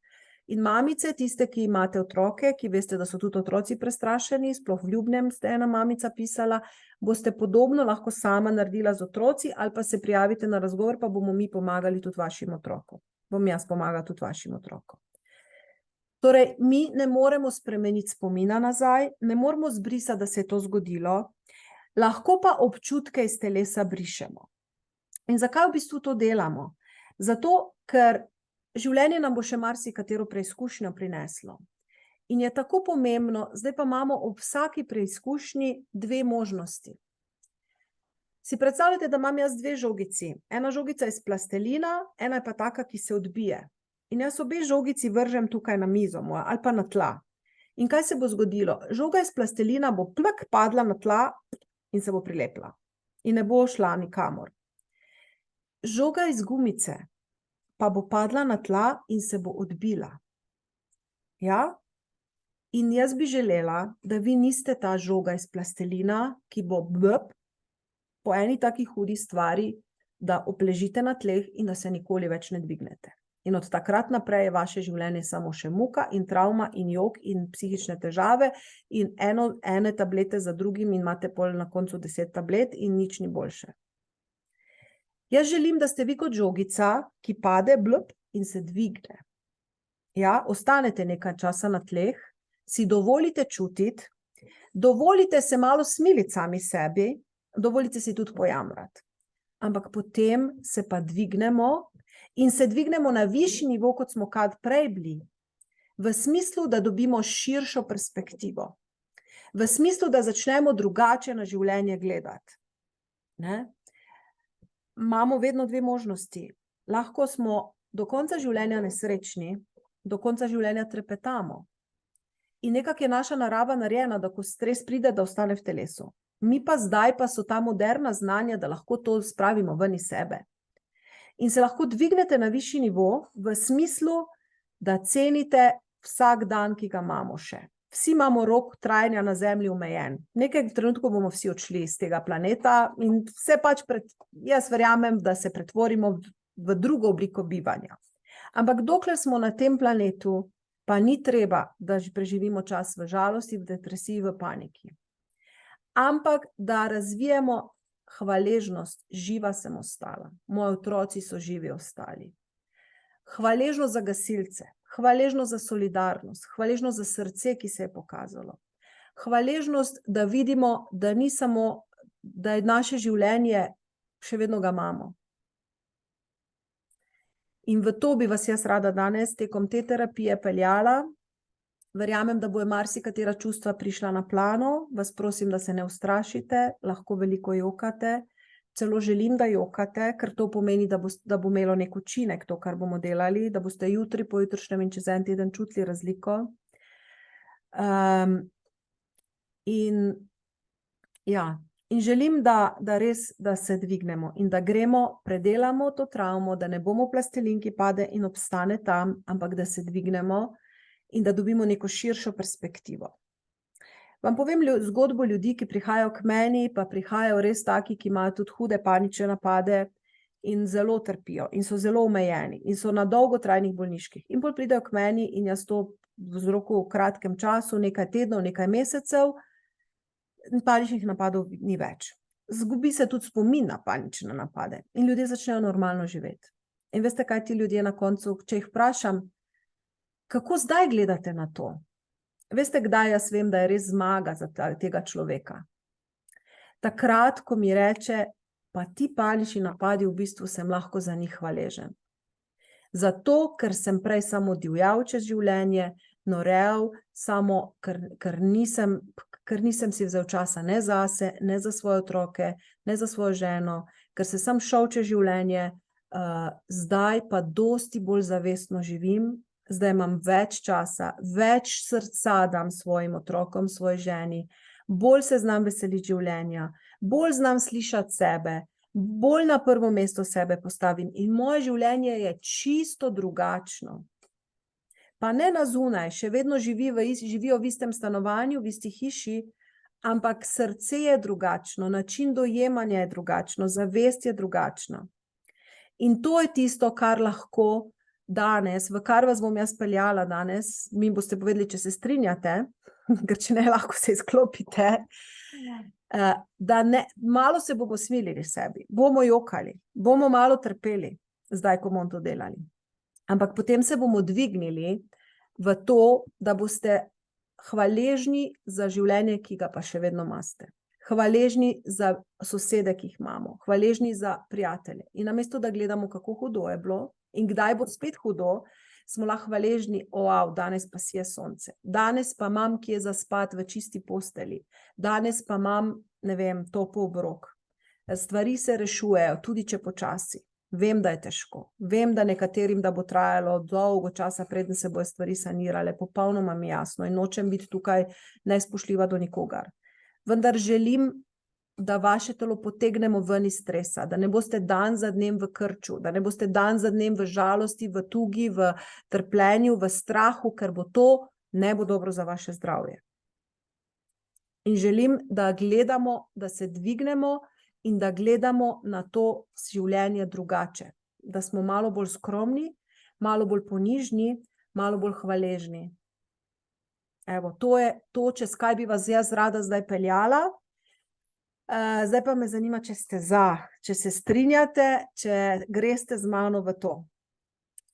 In mamice, tiste, ki imate otroke, ki veste, da so tudi otroci prestrašeni, sploh v ljubnem ste ena mamica pisala, boste podobno lahko sama naredila z otroci ali pa se prijavite na razgovor, pa bomo mi pomagali tudi vašim otrokom. Bom jaz pomagala tudi vašim otrokom. Torej, mi ne moremo spremeniti spomina nazaj, ne moremo zbrisati, da se je to zgodilo, lahko pa občutke iz telesa brišemo. In zakaj v bistvu to delamo? Zato, ker življenje nam bo še marsikatero preizkušnjo prineslo. In je tako pomembno, zdaj pa imamo ob vsaki preizkušnji dve možnosti. Si predstavljate, da imam jaz dve žogici. Ena žogica je iz plastelina, ena je pa taka, ki se odbije. In jaz obe žogici vržem tukaj na mizo moja, ali pa na tla. In kaj se bo zgodilo? Žoga iz plastelina bo plak padla na tla in se bo prilepila. In ne bo šla nikamor. Žoga iz gumice pa bo padla na tla in se bo odbila. Ja? In jaz bi želela, da vi niste ta žoga iz plastelina, ki bo po eni taki hudi stvari, da opležite na tleh in da se nikoli več ne dvignete. In od takrat naprej je vaše življenje samo še muka in travma in jok in psihične težave in ene tablete za drugim in imate pol na koncu 10 tablet in nič ni boljše. Jaz želim, da ste vi kot žogica, ki pade in se dvigne. Ja, ostanete nekaj časa na tleh, si dovolite čutiti, dovolite se malo smiliti sami sebi, dovolite si tudi pojamrati. Ampak potem se pa dvignemo in se dvignemo na višji nivo, kot smo kad prej bili. V smislu, da dobimo širšo perspektivo. V smislu, da začnemo drugače na življenje gledati. Ne? Imamo vedno dve možnosti. Lahko smo do konca življenja nesrečni, do konca življenja trepetamo. In nekako je naša narava narejena, da ko stres pride, da ostane v telesu. Mi pa zdaj pa so ta moderna znanja, da lahko to spravimo ven iz sebe. In se lahko dvignete na višji nivo v smislu, da cenite vsak dan, ki ga imamo še. Vsi imamo rok trajanja na zemlji omejen. Nekaj trenutkov bomo vsi odšli iz tega planeta in vse pač jaz verjamem, da se pretvorimo v drugo obliko bivanja. Ampak dokler smo na tem planetu, pa ni treba, da preživimo čas v žalosti, v depresiji, v paniki. Ampak da razvijemo hvaležnost, živa sem ostala. Moji otroci so živi ostali. Hvaležnost za gasilce, hvaležnost za solidarnost, hvaležnost za srce, ki se je pokazalo. Hvaležnost, da vidimo, da ni samo, da je naše življenje, še vedno ga imamo. In v to bi vas jaz rada danes tekom te terapije peljala. Verjamem, da bo marsikatera čustva prišla na plano, vas prosim, da se ne ustrašite, lahko veliko jokate, celo želim, da jokate, ker to pomeni, da bo imelo nek učinek to, kar bomo delali, da boste jutri, pojutrišnjem in čez en teden čutili razliko. In želim, da res, da se dvignemo in da gremo, predelamo to travmo, da ne bomo plastelin, ki pade in obstane tam, ampak da se dvignemo in da dobimo neko širšo perspektivo. Vam povem zgodbo ljudi, ki prihajajo k meni, pa prihajajo res taki, ki imajo tudi hude panične napade in zelo trpijo in so zelo omejeni in so na dolgotrajnih bolniških. In bolj pridejo k meni in jaz to v kratkem času, nekaj tednov, nekaj mesecev, paničnih napadov ni več. Zgubi se tudi spomin na panične napade in ljudje začnejo normalno živeti. In veste, kaj ti ljudje na koncu, če jih vprašam, kako zdaj gledate na to? Veste, kdaj jaz vem, da je res zmaga za tega človeka? Takrat, ko mi reče, pa ti panični napadi, v bistvu sem lahko za njih hvaležen. Zato, ker sem prej samo divjal čez življenje, norel, samo ker nisem si vzel časa ne zase, ne za svoje otroke, ne za svojo ženo, ker se sem šel čez življenje, zdaj pa dosti bolj zavestno živim, zdaj imam več časa, več srca dam svojim otrokom, svoji ženi, bolj se znam veseliti življenja, bolj znam slišati sebe, bolj na prvo mesto sebe postavim in moje življenje je čisto drugačno. Pa ne na zunaj, še vedno živijo v istem stanovanju, v isti hiši, ampak srce je drugačno, način dojemanja je drugačno, zavest je drugačna. In to je tisto, kar lahko danes, v kar vas bom jaz peljala danes, mi boste povedali, če se strinjate, ker če ne, lahko se izklopite, da ne, malo se bomo smilili sebi, bomo jokali, bomo malo trpeli, zdaj, ko bomo to delali. Ampak potem se bomo dvignili v to, da boste hvaležni za življenje, ki ga pa še vedno imate. Hvaležni za sosede, ki jih imamo, hvaležni za prijatelje. In namesto, da gledamo, kako hudo je bilo in kdaj bo spet hudo, smo lahko hvaležni, danes pa sije sonce, danes pa imam kje zaspati v čisti posteli, danes pa imam, ne vem, topel obrok. Stvari se rešujejo, tudi če počasi. Vem, da je težko. Vem, da nekaterim, da bo trajalo dolgo časa, preden se bojo stvari sanirale, popolnoma mi jasno in nočem biti tukaj nespoštljiva do nikogar. Vendar želim, da vaše telo potegnemo ven iz stresa, da ne boste dan za dnem v krču, da ne boste dan za dnem v žalosti, v tugi, v trpljenju, v strahu, ker bo to ne bo dobro za vaše zdravje. In želim, da gledamo, da se dvignemo in da gledamo na to življenje drugače. Da smo malo bolj skromni, malo bolj ponižni, malo bolj hvaležni. Evo, to je to, čez kaj bi vas jaz rada zdaj peljala. Zdaj pa me zanima, če ste če se strinjate, če greste z mano v to.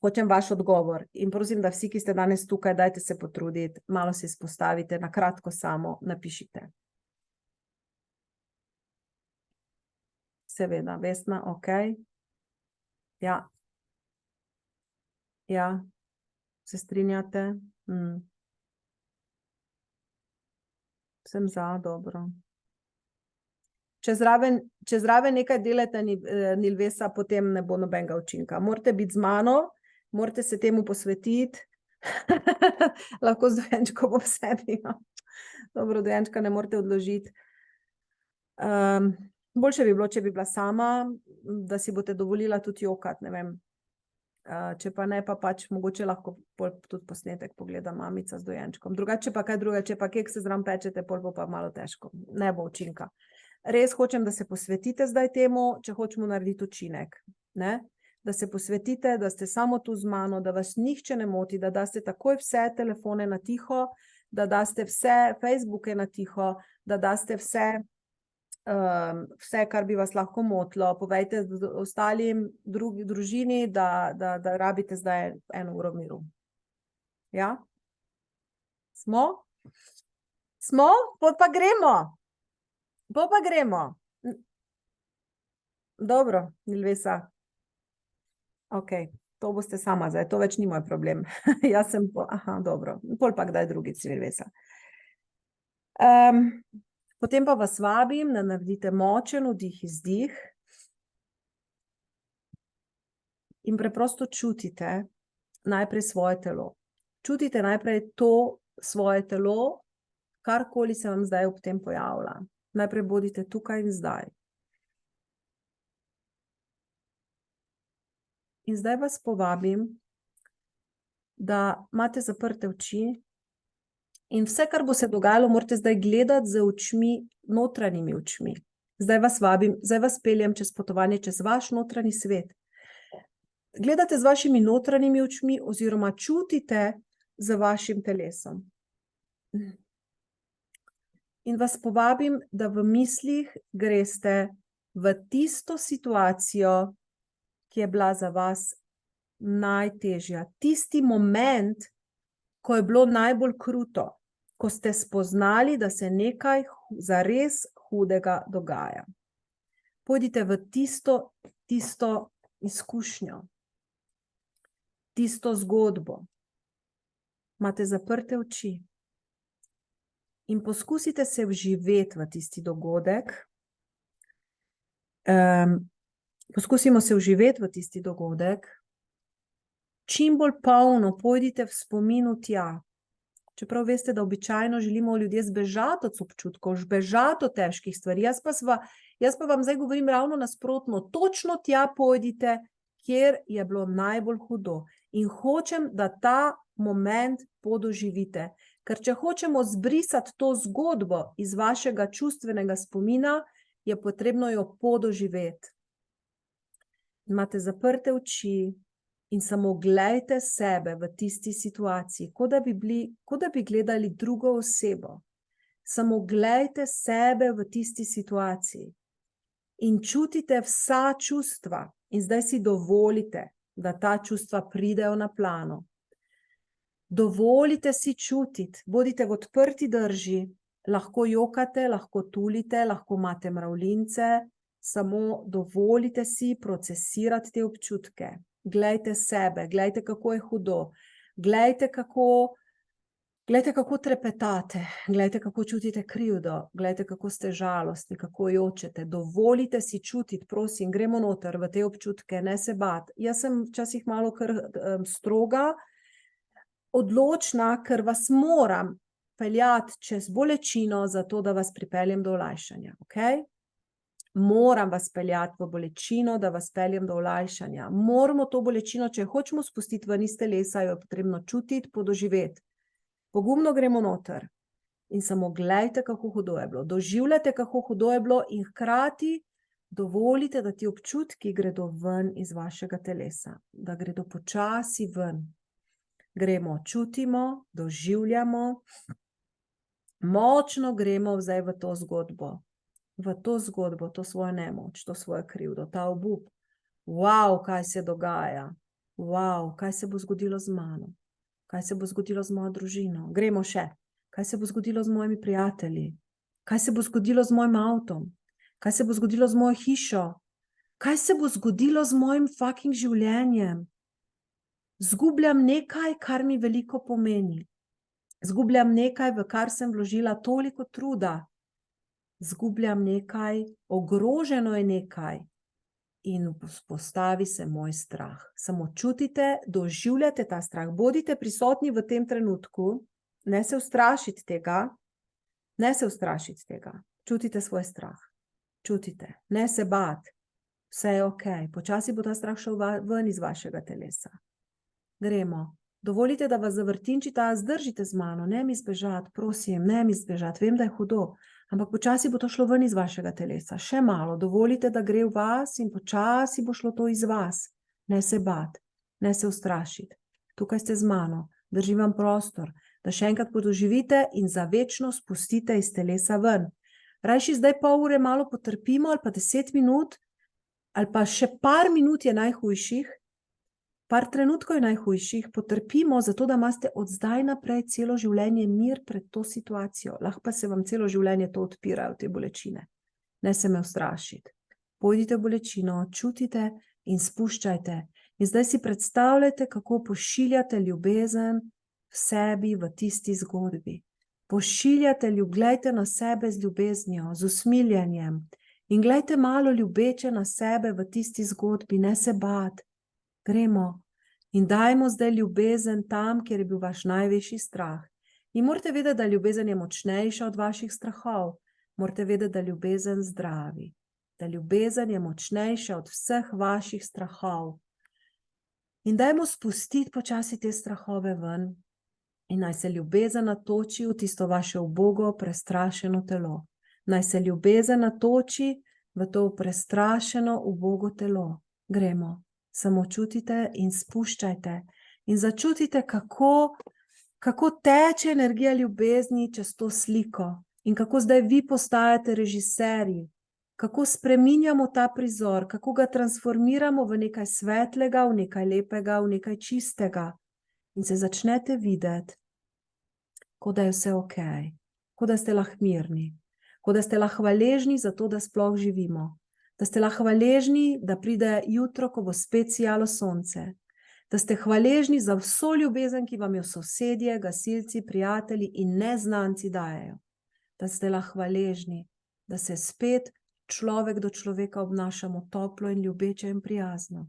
Hočem vaš odgovor in prosim, da vsi, ki ste danes tukaj, dajte se potruditi, malo se izpostavite, na kratko samo napišite. Seveda, Vesna, ok. Ja. Ja. Se strinjate? Sem za, dobro. Če zraven nekaj delate, Nilvesa, potem ne bo nobenega učinka. Morate biti z mano, morate se temu posvetiti. Lahko z dojenčkom ob sebi. Dobro, dojenčka ne morate odložiti. Boljše bi bilo, če bi bila sama, da si boste dovolila tudi jokati, ne vem. Če pa ne, pa pač mogoče lahko tudi posnetek pogleda mamica z dojenčkom. Drugače pa kaj druga, če pa kekse zraven pečete, pol bo pa malo težko. Ne bo učinka. Res hočem, da se posvetite zdaj temu, če hočemo narediti učinek. Ne? Da se posvetite, da ste samo tu z mano, da vas nihče ne moti, da daste takoj vse telefone na tiho, da daste vse Facebooke na tiho, da daste vse, kar bi vas lahko motilo. Povejte ostalim družini, da rabite zdaj 1 uro miru. Ja? Smo? Smo? Pot pa gremo. Dobro, Nilvesa. Ok, to boste sama zdaj, to več ni moj problem. Jaz sem, dobro, pol pa kdaj drugič, Nilvesa. Potem pa vas vabim, da naredite močen vdih, izdih in preprosto čutite najprej svoje telo. Čutite najprej to svoje telo, karkoli se vam zdaj ob tem pojavlja. Najprej bodite tukaj in zdaj. In zdaj vas povabim, da imate zaprte oči in vse, kar bo se dogajalo, morate zdaj gledati z očmi, notranjimi očmi. Zdaj vas vabim, zdaj vas peljem čez potovanje, čez vaš notranji svet. Gledate z vašimi notranjimi očmi oziroma čutite z vašim telesom. In vas povabim, da v mislih greste v tisto situacijo, ki je bila za vas najtežja. Tisti moment, ko je bilo najbolj kruto. ko ste spoznali, da se nekaj zares hudega dogaja. Pojdite v tisto izkušnjo, tisto zgodbo. Imate zaprte oči in poskusite se vživeti v tisti dogodek. Poskusimo se vživeti v tisti dogodek. Čim bolj polno pojdite v spominu tja. Čeprav veste, da običajno želimo ljudje zbežati od občutkov, zbežati od težkih stvari. Jaz pa vam zdaj govorim ravno nasprotno. Točno tja pojdite, kjer je bilo najbolj hudo. In hočem, da ta moment podoživite. Ker če hočemo zbrisati to zgodbo iz vašega čustvenega spomina, je potrebno jo podoživeti. Imate zaprte oči in samo gledajte sebe v tisti situaciji, kot da bi gledali drugo osebo. Samo gledajte sebe v tisti situaciji in čutite vsa čustva. In zdaj si dovolite, da ta čustva pridejo na plano. Dovolite si čutiti, bodite v odprti drži, lahko jokate, lahko tulite, lahko imate mravljince, samo dovolite si procesirati te občutke. Glejte sebe, glejte, kako je hudo, glejte, kako trepetate, glejte, kako čutite krivdo, glejte, kako ste žalostni, kako jočete. Dovolite si čutiti, prosim, gremo noter v te občutke, ne se bati. Jaz sem včasih malo stroga, odločna, ker vas moram peljati čez bolečino, zato da vas pripeljem do olajšanja. Okay? Moram vas peljati v bolečino, da vas peljem do olajšanja. Moramo to bolečino, če hočemo spustiti ven iz telesa, jo je potrebno čutiti, podoživeti. Pogumno gremo noter in samo gledajte, kako hudo je bilo. Doživljate, kako hudo je bilo in hkrati dovolite, da ti občutki gredo ven iz vašega telesa, da gredo počasi ven. Gremo, čutimo, doživljamo, močno gremo zdaj v to zgodbo. V to zgodbo, to svojo nemoč, to svojo krivdo, ta obup. Wow, kaj se dogaja. Wow, kaj se bo zgodilo z mano. Kaj se bo zgodilo z mojo družino. Gremo še. Kaj se bo zgodilo z mojimi prijatelji. Kaj se bo zgodilo z mojim avtom. Kaj se bo zgodilo z mojo hišo. Kaj se bo zgodilo z mojim fucking življenjem. Zgubljam nekaj, kar mi veliko pomeni. Zgubljam nekaj, v kar sem vložila toliko truda. Zgubljam nekaj, ogroženo je nekaj in vzpostavi se moj strah. Samo čutite, doživljate ta strah. Bodite prisotni v tem trenutku, ne se ustrašiti tega, ne se ustrašiti tega. Čutite svoj strah. Čutite, ne se bati. Vse je okej. Počasi bo ta strah šel ven iz vašega telesa. Gremo. Dovolite, da vas zavrtinčita, zdržite z mano, ne mi zbežati, prosim, ne mi zbežati, vem, da je hudo, ampak počasi bo to šlo ven iz vašega telesa, še malo, dovolite, da gre v vas in počasi bo šlo to iz vas, ne se bati, ne se ustrašiti, tukaj ste z mano, držim vam prostor, da še enkrat podoživite in za večno spustite iz telesa ven. Rajši zdaj pol ure malo potrpimo, ali pa 10 minut, ali pa še par minut je najhujših, par trenutkov je najhujših, potrpimo, zato da imate od zdaj naprej celo življenje mir pred to situacijo. Lahko pa se vam celo življenje to odpirajo, te bolečine. Ne se me ustrašiti. Pojdite v bolečino, čutite in spuščajte. In zdaj si predstavljajte, kako pošiljate ljubezen v sebi, v tisti zgodbi. Pošiljate, gledajte na sebe z ljubeznijo, z usmiljenjem. In gledajte malo ljubeče na sebe v tisti zgodbi, ne se bati. Gremo in dajmo zdaj ljubezen tam, kjer je bil vaš največji strah. In morate vedeti, da ljubezen je močnejša od vaših strahov. Morate vedeti, da ljubezen zdravi. Da ljubezen je močnejša od vseh vaših strahov. In dajmo spustiti počasi te strahove ven. In naj se ljubezen natoči v tisto vaše ubogo, prestrašeno telo. Naj se ljubezen natoči v to prestrašeno, ubogo telo. Gremo. Samo čutite in spuščajte in začutite, kako teče energija ljubezni čez to sliko in kako zdaj vi postajate režiserji, kako spreminjamo ta prizor, kako ga transformiramo v nekaj svetlega, v nekaj lepega, v nekaj čistega in se začnete videti kot da je vse ok, kot da ste lahko mirni, kot da ste lahko hvaležni za to, da sploh živimo, da ste lahko hvaležni, da pride jutro, ko bo spet sijalo sonce, da ste hvaležni za vso ljubezen, ki vam jo sosedje, gasilci, prijatelji in neznanci dajejo, da ste lahko hvaležni, da se spet človek do človeka obnašamo toplo in ljubeče in prijazno.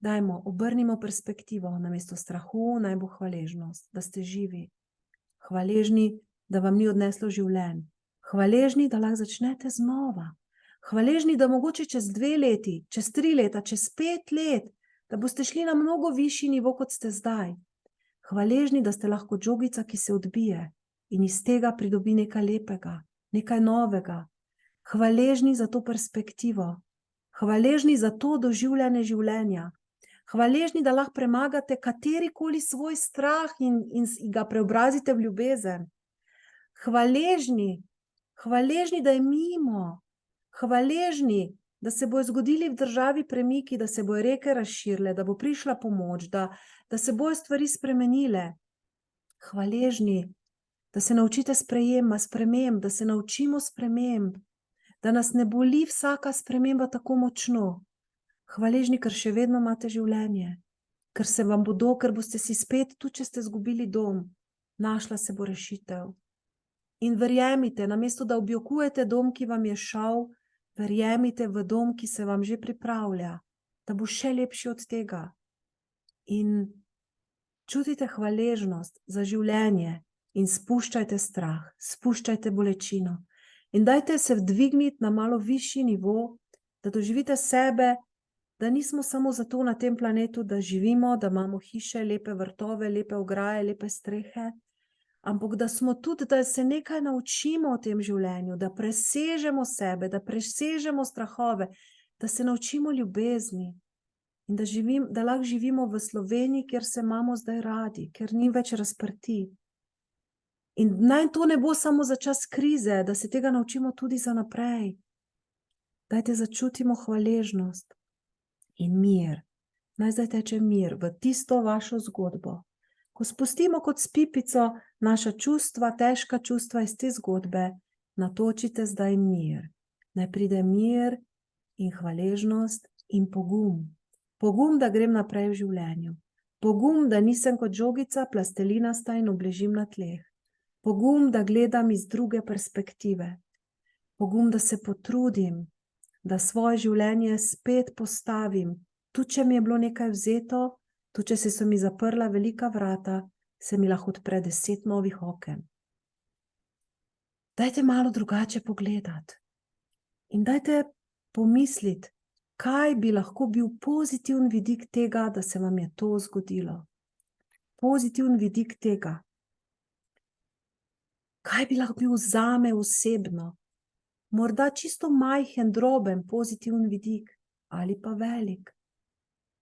Dajmo, obrnimo perspektivo, namesto strahu naj bo hvaležnost, da ste živi, hvaležni, da vam ni odneslo življenj, hvaležni, da lahko začnete znova, hvaležni, da mogoče čez 2 leti, čez 3 leta, čez 5 let, da boste šli na mnogo višji nivo, kot ste zdaj. Hvaležni, da ste lahko džogica, ki se odbije in iz tega pridobi nekaj lepega, nekaj novega. Hvaležni za to perspektivo, hvaležni za to doživljanje življenja, hvaležni, da lahko premagate katerikoli svoj strah in ga preobrazite v ljubezen. Hvaležni, da je mimo, hvaležni, da se bojo zgodili v državi premiki, da se bojo reke razširile, da bo prišla pomoč, da se bojo stvari spremenile. Hvaležni, da se naučite sprememb, da se naučimo sprememb, da nas ne boli vsaka sprememba tako močno. Hvaležni, ker še vedno imate življenje, ker boste si spet, tudi če ste izgubili dom, našla se bo rešitev. In verjemite, namesto da objokujete dom, ki vam je šel, verjemite v dom, ki se vam že pripravlja, da bo še lepši od tega. In čutite hvaležnost za življenje in spuščajte strah, spuščajte bolečino. In dajte se dvigniti na malo višji nivo, da doživite sebe, da nismo samo zato na tem planetu, da živimo, da imamo hiše, lepe vrtove, lepe ograje, lepe strehe, ampak da smo tudi, da se nekaj naučimo o tem življenju, da presežemo sebe, da presežemo strahove, da se naučimo ljubezni in da lahko živimo v Sloveniji, kjer se imamo zdaj radi, ker ni več razprti. In naj to ne bo samo za čas krize, da se tega naučimo tudi za naprej. Dajte začutimo hvaležnost in mir. Naj zdaj teče mir v tisto vašo zgodbo. Ko spustimo kot s pipico naša čustva, težka čustva iz te zgodbe, natočite zdaj mir. Naj pride mir in hvaležnost in pogum. Pogum, da grem naprej v življenju. Pogum, da nisem kot žogica plastelinasta in obležim na tleh. Pogum, da gledam iz druge perspektive. Pogum, da se potrudim, da svoje življenje spet postavim. Tudi, če mi je bilo nekaj vzeto, tudi, če so mi zaprla velika vrata, se mi lahko odpre 10 novih oken. Dajte malo drugače pogledati. In dajte pomisliti, kaj bi lahko bil pozitiven vidik tega, da se vam je to zgodilo. Pozitiven vidik tega. Kaj bi lahko bil zame osebno? Morda čisto majhen, droben, pozitiven vidik ali pa velik.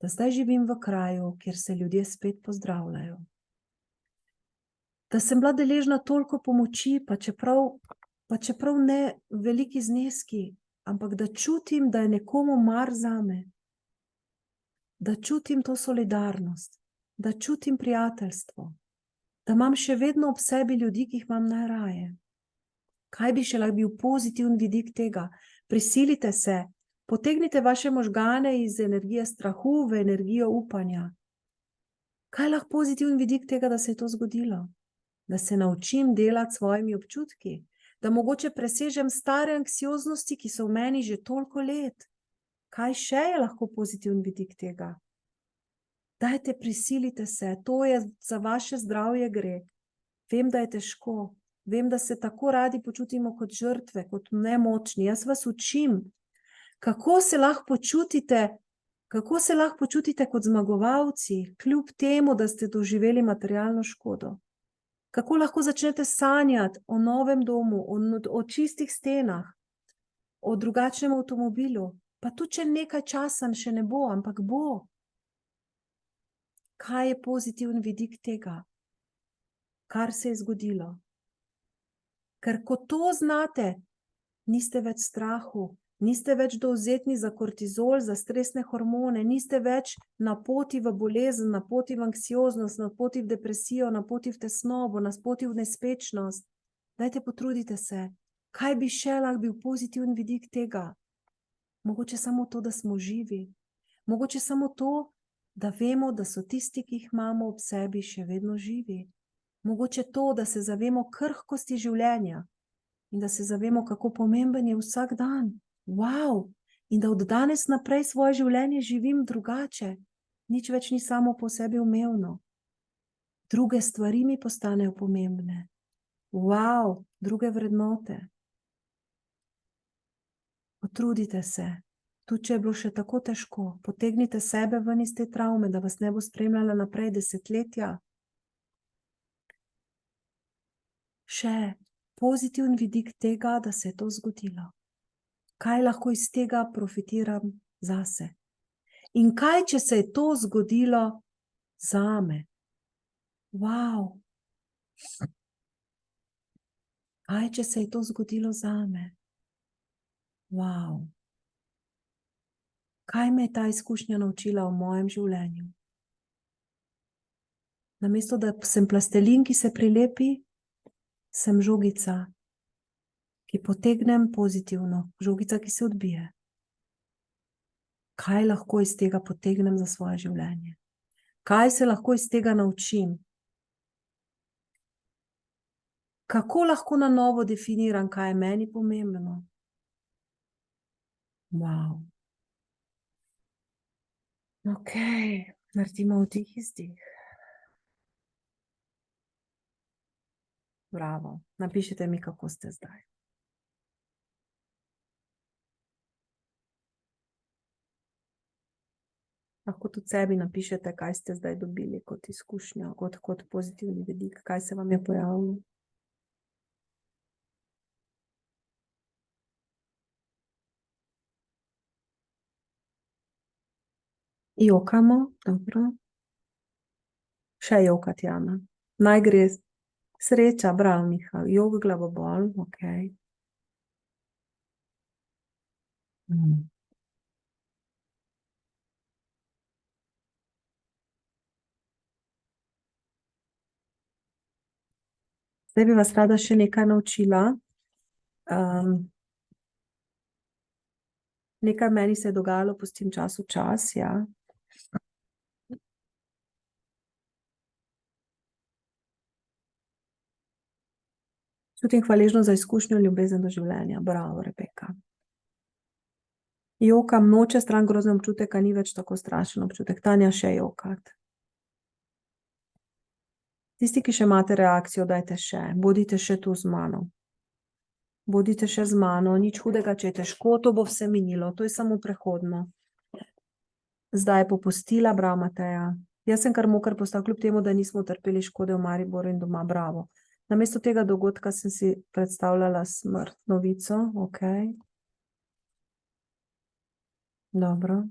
Da zdaj živim v kraju, kjer se ljudje spet pozdravljajo. Da sem bila deležna toliko pomoči, pa čeprav ne veliki zneski, ampak da čutim, da je nekomu mar zame. Da čutim to solidarnost, da čutim prijateljstvo. Da imam še vedno ob sebi ljudi, ki jih imam najraje. Kaj bi še lahko bil pozitiven vidik tega? Prisilite se, potegnite vaše možgane iz energije strahu v energijo upanja. Kaj je lahko pozitiven vidik tega, da se je to zgodilo? Da se naučim delati s svojimi občutki, da mogoče presežem stare anksioznosti, ki so v meni že toliko let. Kaj še je lahko pozitiven vidik tega? Dajte, prisilite se, to je za vaše zdravje gre. Vem, da je težko, vem, da se tako radi počutimo kot žrtve, kot nemočni. Jaz vas učim, kako se lahko počutite kot zmagovalci, kljub temu, da ste doživeli materialno škodo. Kako lahko začnete sanjati o novem domu, o čistih stenah, o drugačnem avtomobilu, pa tudi če nekaj časa še ne bo, ampak bo. Kaj je pozitiven vidik tega, kar se je zgodilo? Ker ko to znate, niste več v strahu, Niste več dovzetni za kortizol, za stresne hormone, niste več na poti v bolezen, na poti v anksioznost, na poti v depresijo, na poti v tesnobo, na poti v nespečnost. Dajte, potrudite se. Kaj bi še lahko bil pozitiven vidik tega? Mogoče samo to, da smo živi. Mogoče samo to, da vemo, da so tisti, ki jih imamo ob sebi, še vedno živi. Mogoče to, da se zavemo krhkosti življenja in da se zavemo, kako pomemben je vsak dan. Wow! In da od danes naprej svoje življenje živim drugače. Nič več ni samo po sebi umevno. Druge stvari mi postanejo pomembne. Wow! Druge vrednote. Potrudite se. Tudi če je bilo še tako težko, potegnite sebe ven iz te travme, da vas ne bo spremljala naprej desetletja. Še pozitiven vidik tega, da se je to zgodilo. Kaj lahko iz tega profitiram zase? In kaj, če se je to zgodilo zame? Wow! Kaj, če se je to zgodilo zame? Wow! Kaj me je ta izkušnja naučila o mojem življenju? Namesto, da sem plastelin, ki se prilepi, sem žogica, ki potegnem pozitivno, žogica, ki se odbije. Kaj lahko iz tega potegnem za svoje življenje? Kaj se lahko iz tega naučim? Kako lahko na novo definiram, kaj je meni pomembno? Wow. Ok, naredimo vdih, izdih. Bravo, napišite mi, kako ste zdaj. Lahko tudi sebi napišete, kaj ste zdaj dobili kot izkušnjo, kot pozitivni vidik, kaj se vam je pojavilo. Jokamo, dobro. Še jokati, Jana. Naj gre sreča, bravo, Miha. Jok, glavobol, ok. Zdaj bi vas rada še nekaj naučila. Nekaj meni se je dogajalo, pustim čas v čas, ja. Čutim hvaležnost za izkušnjo in ljubezen do življenja. Bravo, Rebeka. Jokam, noče stran grozen občutek, a ni več tako strašen občutek. Tanja, še jokat. Tisti, ki še imate reakcijo, dajte še. Bodite še tu z mano. Bodite še z mano. Nič hudega, če je težko, to bo vse minilo. To je samo prehodno. Zdaj je popustila, bravo, Mateja. Jaz sem kar moker postal, kljub temu, da nismo utrpeli škode v Mariboru in doma, bravo. Namesto tega dogodka sem si predstavljala smrt, novico, ok. Dobro.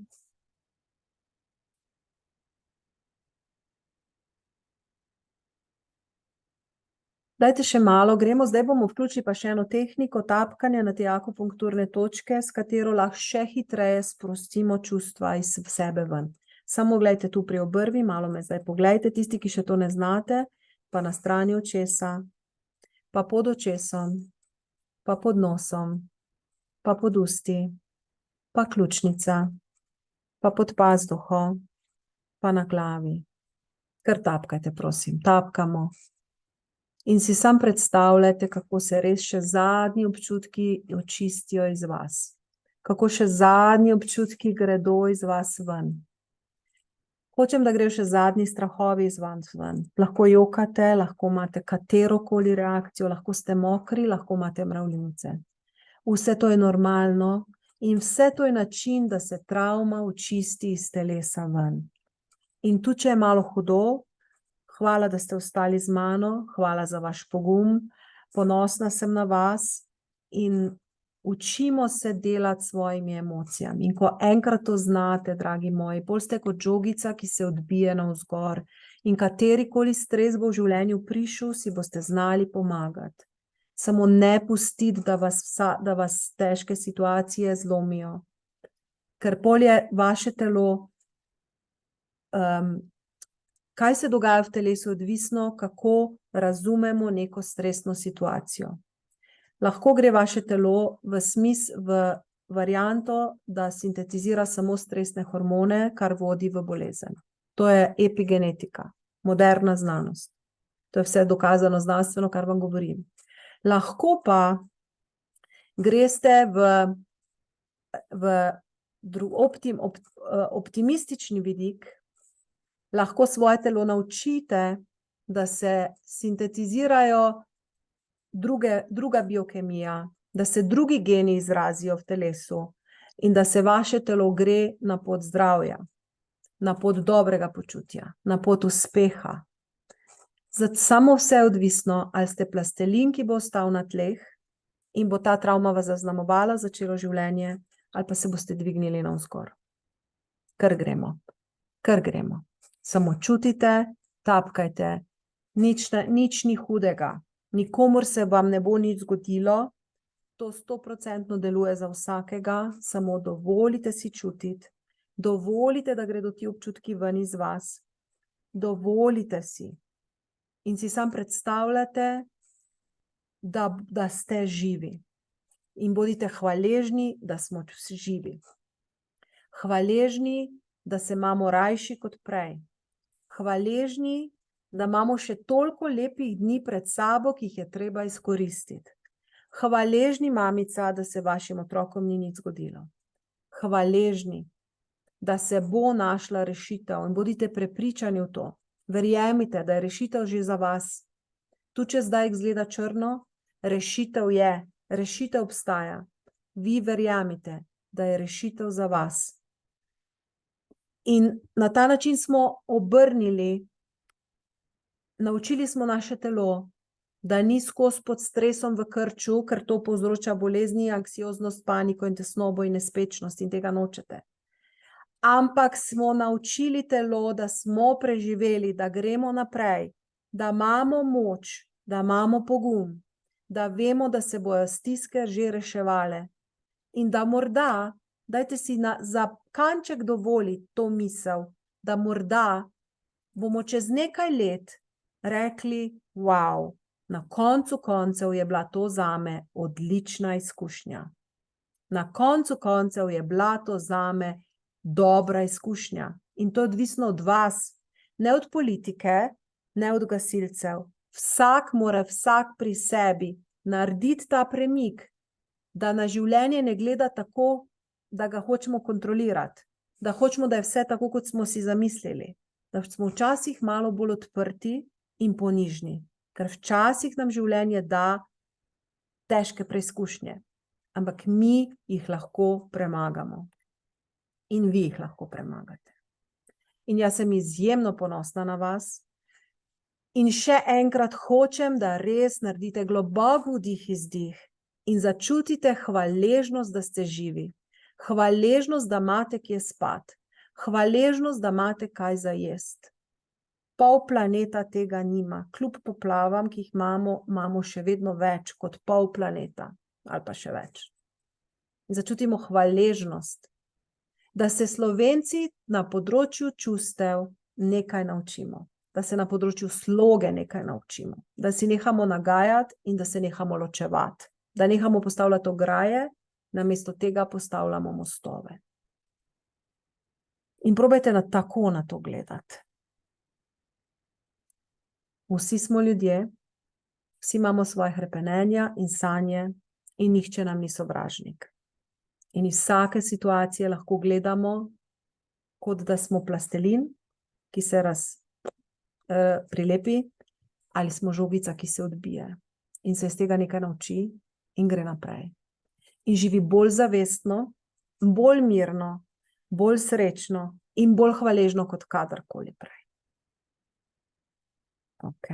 Dajte še malo, gremo, zdaj bomo vključili pa še eno tehniko tapkanja na te akupunkturne točke, s katero lahko še hitreje sprostimo čustva iz sebe ven. Samo gledajte tu pri obrvi, malo me zdaj pogledajte, tisti, ki še to ne znate, pa na strani očesa, pa pod očesom, pa pod nosom, pa pod usti, pa ključnica, pa pod pazduho, pa na glavi. Kar tapkajte, prosim, tapkamo. In si sam predstavljajte, kako se res še zadnji občutki očistijo iz vas. Kako še zadnji občutki gredo iz vas ven. Hočem, da grejo še zadnji strahovi iz vas ven. Lahko jokate, lahko imate katerokoli reakcijo, lahko ste mokri, lahko imate mravljince. Vse to je normalno in vse to je način, da se travma očisti iz telesa ven. In tu, če je malo hudo, hvala, da ste ostali z mano, hvala za vaš pogum, ponosna sem na vas in učimo se delati s svojimi emocijami. In ko enkrat to znate, dragi moji, bolj ste kot žogica, ki se odbije navzgor in katerikoli stres bo v življenju prišel, si boste znali pomagati. Samo ne pustiti, da vas težke situacije zlomijo. Ker polje vaše telo, kaj se dogaja v telesu, odvisno, kako razumemo neko stresno situacijo. Lahko gre vaše telo v varianto, da sintetizira samo stresne hormone, kar vodi v bolezen. To je epigenetika, moderna znanost. To je vse dokazano znanstveno, kar vam govorim. Lahko pa greste v optimistični vidik, lahko svoje telo naučite, da se sintetizirajo druga biokemija, da se drugi geni izrazijo v telesu in da se vaše telo gre na pot zdravja, na pot dobrega počutja, na pot uspeha. Samo vse odvisno, ali ste plastelin, ki bo ostal na tleh in bo ta travma vas zaznamovala začelo življenje, ali pa se boste dvignili navzgor. Kar gremo. Samo čutite, tapkajte, nič ni hudega, nikomur se vam ne bo nič zgodilo, to 100% deluje za vsakega, samo dovolite si čutiti, dovolite, da gredo ti občutki ven iz vas, dovolite si. In si sam predstavljate, da ste živi. In bodite hvaležni, da smo živi. Hvaležni, da se imamo rajši kot prej. Hvaležni, da imamo še toliko lepih dni pred sabo, ki jih je treba izkoristiti. Hvaležni, mamica, da se vašim otrokom ni nič zgodilo. Hvaležni, da se bo našla rešitev in bodite prepričani v to. Verjemite, da je rešitev že za vas. Tu, če zdaj izgleda črno, rešitev je, rešitev obstaja. Vi verjamite, da je rešitev za vas. In na ta način smo obrnili, naučili smo naše telo, da ni skozi pod stresom v krču, ker to povzroča bolezni, anksioznost, paniko in tesnobo in nespečnost in tega nočete. Ampak smo naučili telo, da smo preživeli, da gremo naprej, da imamo moč, da imamo pogum, da vemo, da se bojo stiske že reševale in da morda, dajte si za kanček dovoliti to misel, da morda bomo čez nekaj let rekli, wow, na koncu koncev je bila to zame odlična izkušnja. Na koncu koncev je bila to zame dobra izkušnja. In to je odvisno od vas, ne od politike, ne od gasilcev. Vsak pri sebi narediti ta premik, da na življenje ne gleda tako, da ga hočemo kontrolirati, da hočemo, da je vse tako, kot smo si zamislili, da smo včasih malo bolj odprti in ponižni, ker včasih nam življenje da težke preizkušnje, ampak mi jih lahko premagamo. In vi jih lahko premagate. In jaz sem izjemno ponosna na vas. In še enkrat hočem, da res naredite globok vdih izdih in začutite hvaležnost, da ste živi. Hvaležnost, da imate kje spati. Hvaležnost, da imate kaj za jesti. Pol planeta tega nima. Kljub poplavam, ki jih imamo še vedno več kot pol planeta. Ali pa še več. In začutimo hvaležnost, da se Slovenci na področju čustev nekaj naučimo, da se na področju sloge nekaj naučimo, da si nehamo nagajati in da se nehamo ločevati, da nehamo postavljati ograje, namesto tega postavljamo mostove. In probajte tako na to gledati. Vsi smo ljudje, vsi imamo svoje hrepenenja in sanje in nihče nam ni sovražnik. In iz vsake situacije lahko gledamo, kot da smo plastelin, ki se prilepi, ali smo žogica, ki se odbije. In se iz tega nekaj nauči in gre naprej. In živi bolj zavestno, bolj mirno, bolj srečno in bolj hvaležno kot kadarkoli prej. Ok,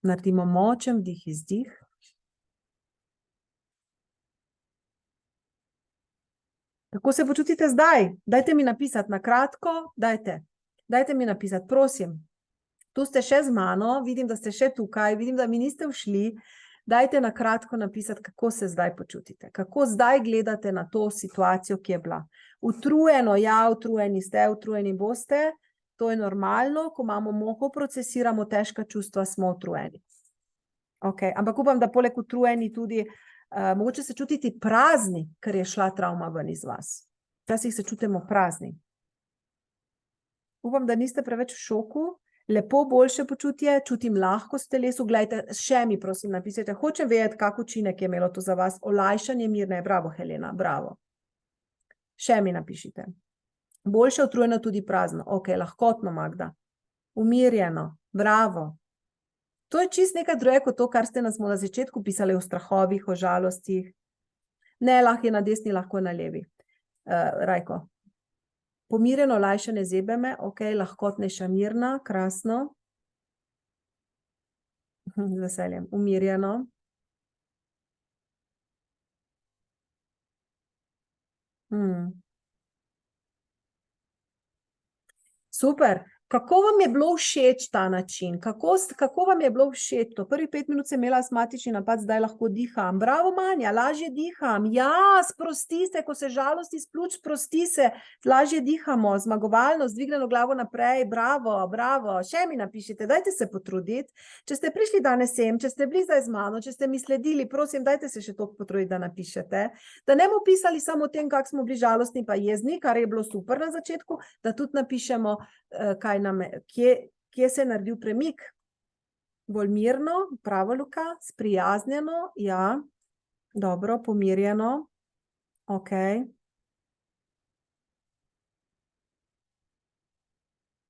naredimo močen vdih izdih. Kako se počutite zdaj? Dajte mi napisati na kratko, dajte mi napisati, prosim. Tu ste še z mano, vidim, da ste še tukaj, vidim, da mi niste ušli. Dajte na kratko napisati, kako se zdaj počutite, kako zdaj gledate na to situacijo, ki je bila. Utrujeno, ja, utrujeni ste, utrujeni boste, to je normalno, ko imamo moho, procesiramo težka čustva, smo utrujeni. Okay. Ampak upam, da poleg utrujeni tudi, mogoče se čutiti prazni, ker je šla travma ven iz vas. Včasih se čutimo prazni. Upam, da niste preveč v šoku. Lepo, boljše počutje, čutim lahkost v telesu. Glejte, še mi prosim napisajte, hočem vedeti, kak učinek je imelo to za vas. Olajšanje, mirne, bravo Helena, bravo. Še mi napišite. Boljše, utrujeno, tudi prazno. Ok, lahkotno Magda. Umirjeno, bravo. To je čist nekaj drugega kot to, kar ste nas na začetku pisali o strahovih, o žalostih. Ne, lahko je na desni, lahko je na levi. Rajko. Pomirjeno, olajšanje, zebe me, ok, lahkotnejša, mirna, krasno. Z veseljem. Umirjeno. Super. Kako vam je bilo všeč ta način? Kako vam je bilo všeč to? Prvi 5 minut sem imela astmatični napad, zdaj lahko diham. Bravo, Manja, lažje diham. Ja, sprosti se, ko se žalosti iz pljuč, sprosti se, lažje dihamo, zmagovalno, zdvigneno glavo naprej. Bravo, bravo. Še mi napišite, dajte se potruditi. Če ste prišli danes sem, če ste bili zdaj z mano, če ste mi sledili, prosim, dajte se še toliko potruditi, da napišete. Da ne bomo pisali samo o tem, kako smo bili žalostni pa jezni, kar je bilo super na začetku, da tudi napišemo, kje se je naredil premik. Bolj mirno, pravo Luka, sprijaznjeno, ja, dobro, pomirjeno, ok.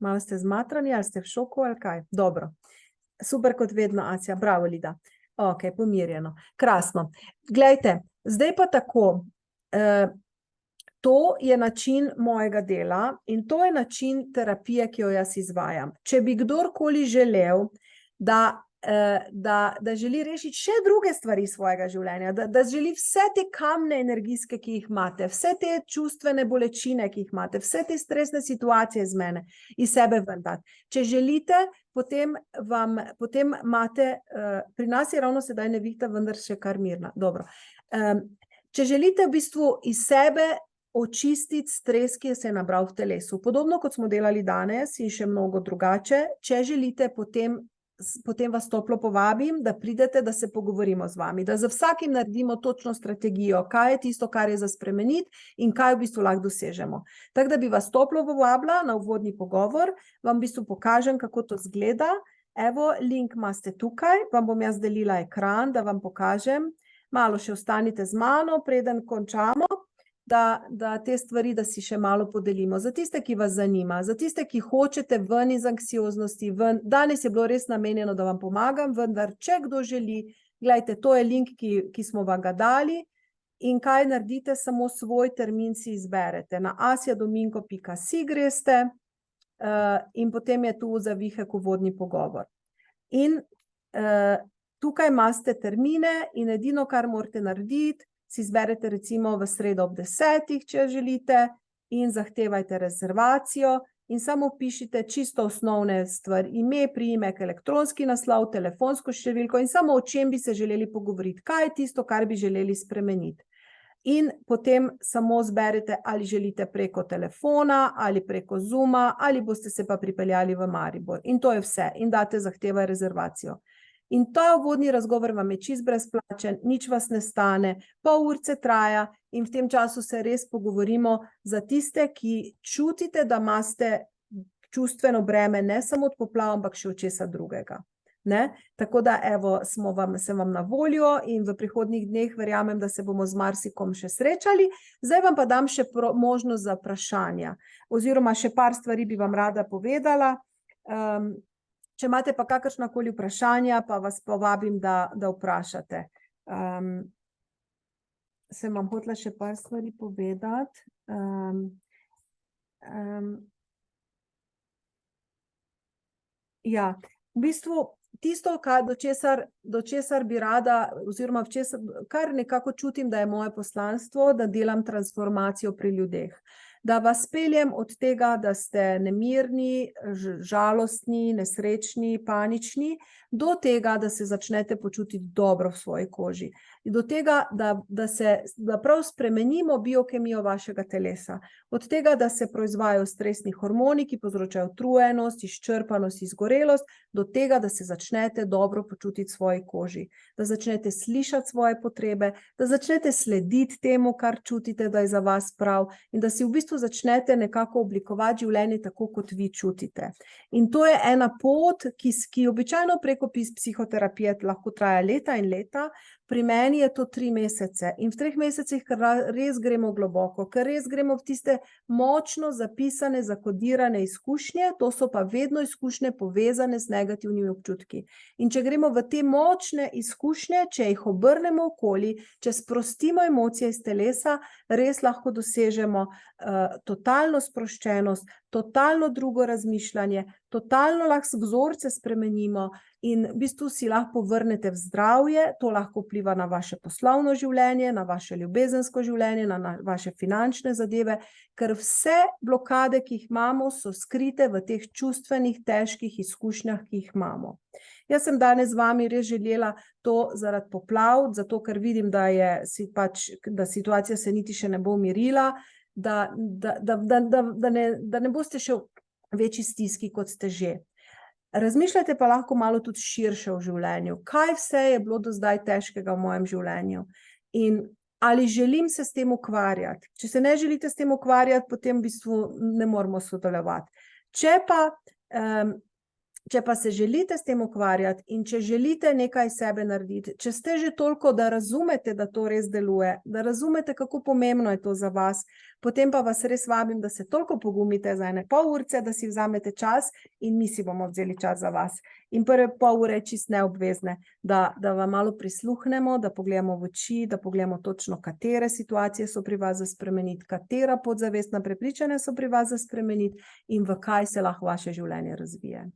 Malo ste zmatrani, ali ste v šoku, ali kaj? Dobro, super kot vedno, Acija, bravo Lida. Ok, pomirjeno, krasno. Glejte, zdaj pa tako, to je način mojega dela in to je način terapije, ki jo jaz izvajam. Če bi kdorkoli želel, da želi rešiti še druge stvari svojega življenja, da želi vse te kamne energijske, ki jih imate, vse te čustvene bolečine, ki jih imate, vse te stresne situacije iz mene, iz sebe ven dati. Če želite, potem imate, pri nas je ravno sedaj nevihta, vendar še kar mirna. Dobro. Če želite v bistvu iz sebe očistiti stres, ki se je nabral v telesu. Podobno kot smo delali danes in še mnogo drugače, če želite, potem vas toplo povabim, da pridete, da se pogovorimo z vami, da za vsakim naredimo točno strategijo, kaj je tisto, kar je za spremeniti in kaj v bistvu lahko dosežemo. Tako da bi vas toplo povabila na uvodni pogovor, vam v bistvu pokažem, kako to izgleda. Evo, link imate tukaj, vam bom jaz delila ekran, da vam pokažem. Malo še ostanite z mano, preden končamo. Da te stvari, da si še malo podelimo. Za tiste, ki vas zanima, za tiste, ki hočete ven iz anksioznosti, danes je bilo res namenjeno, da vam pomagam, vendar, če kdo želi, gledajte, to je link, ki smo vam ga dali in kaj naredite, samo svoj termin si izberete. Na asiadominko.si greste in potem je tu za vihek uvodni pogovor. In tukaj imate termine in edino, kar morate narediti, si izberete recimo v sredo ob 10, če želite, in zahtevajte rezervacijo in samo pišite čisto osnovne stvari, ime, priimek, elektronski naslov, telefonsko številko in samo o čem bi se želeli pogovoriti, kaj je tisto, kar bi želeli spremeniti. In potem samo zberete, ali želite preko telefona, ali preko Zooma, ali boste se pa pripeljali v Maribor. In to je vse. In date zahtevaj rezervacijo. In ta uvodni razgovor vam je čist brezplačen, nič vas ne stane, pol urce traja in v tem času se res pogovorimo za tiste, ki čutite, da imate čustveno breme, ne samo od poplav, ampak še od česa drugega. Ne? Tako da, evo, sem vam na voljo in v prihodnjih dneh verjamem, da se bomo z marsikom še srečali. Zdaj vam pa dam še možnost za vprašanja. Oziroma še par stvari bi vam rada povedala. Če imate pa kakršnakoli vprašanja, pa vas povabim, da vprašate. Sem vam hotela še par stvari povedati. Ja, v bistvu tisto, do česar bi rada, oziroma kar nekako čutim, da je moje poslanstvo, da delam transformacijo pri ljudeh. da vas peljem od tega, da ste nemirni, žalostni, nesrečni, panični, do tega, da se začnete počutiti dobro v svoji koži. Do tega, da prav spremenimo biokemijo vašega telesa. Od tega, da se proizvajajo stresni hormoni, ki povzročajo utrujenost, izčrpanost, izgorelost, do tega, da se začnete dobro počutiti v svoji koži. Da začnete slišati svoje potrebe, da začnete slediti temu, kar čutite, da je za vas prav, in da si v bistvu začnete nekako oblikovati življenje tako, kot vi čutite. In to je ena pot, ki običajno preko psihoterapije lahko traja leta in leta. Pri meni je to 3 mesece in v 3 mesecih res gremo globoko, ker res gremo v tiste močno zapisane, zakodirane izkušnje, to so pa vedno izkušnje povezane z negativnimi občutki. In če gremo v te močne izkušnje, če jih obrnemo okoli, če sprostimo emocije iz telesa, res lahko dosežemo totalno sproščenost, totalno drugo razmišljanje, totalno lahko vzorce spremenimo in v bistvu si lahko vrnete v zdravje. To lahko vpliva na vaše poslovno življenje, na vaše ljubezensko življenje, na vaše finančne zadeve, ker vse blokade, ki jih imamo, so skrite v teh čustvenih, težkih izkušnjah, ki jih imamo. Jaz sem danes z vami res želela to zaradi poplav, zato ker vidim, da situacija se niti še ne bo umirila, da ne boste še v večji stiski, kot ste že. Razmišljajte pa lahko malo tudi širše v življenju. Kaj vse je bilo do zdaj težkega v mojem življenju? In ali želim se s tem ukvarjati? Če se ne želite s tem ukvarjati, potem v bistvu ne moramo sodelovati. Če pa se želite s tem ukvarjati in če želite nekaj sebe narediti, če ste že toliko, da razumete, da to res deluje, da razumete, kako pomembno je to za vas, potem pa vas res vabim, da se toliko pogumite za 1,5 ure, da si vzamete čas in mi si bomo vzeli čas za vas. In prve pol ure čist neobvezne, da vam malo prisluhnemo, da pogledamo v oči, da pogledamo točno, katere situacije so pri vas za spremeniti, katera podzavestna prepričanja so pri vas za spremeniti in v kaj se lahko vaše življenje razvije.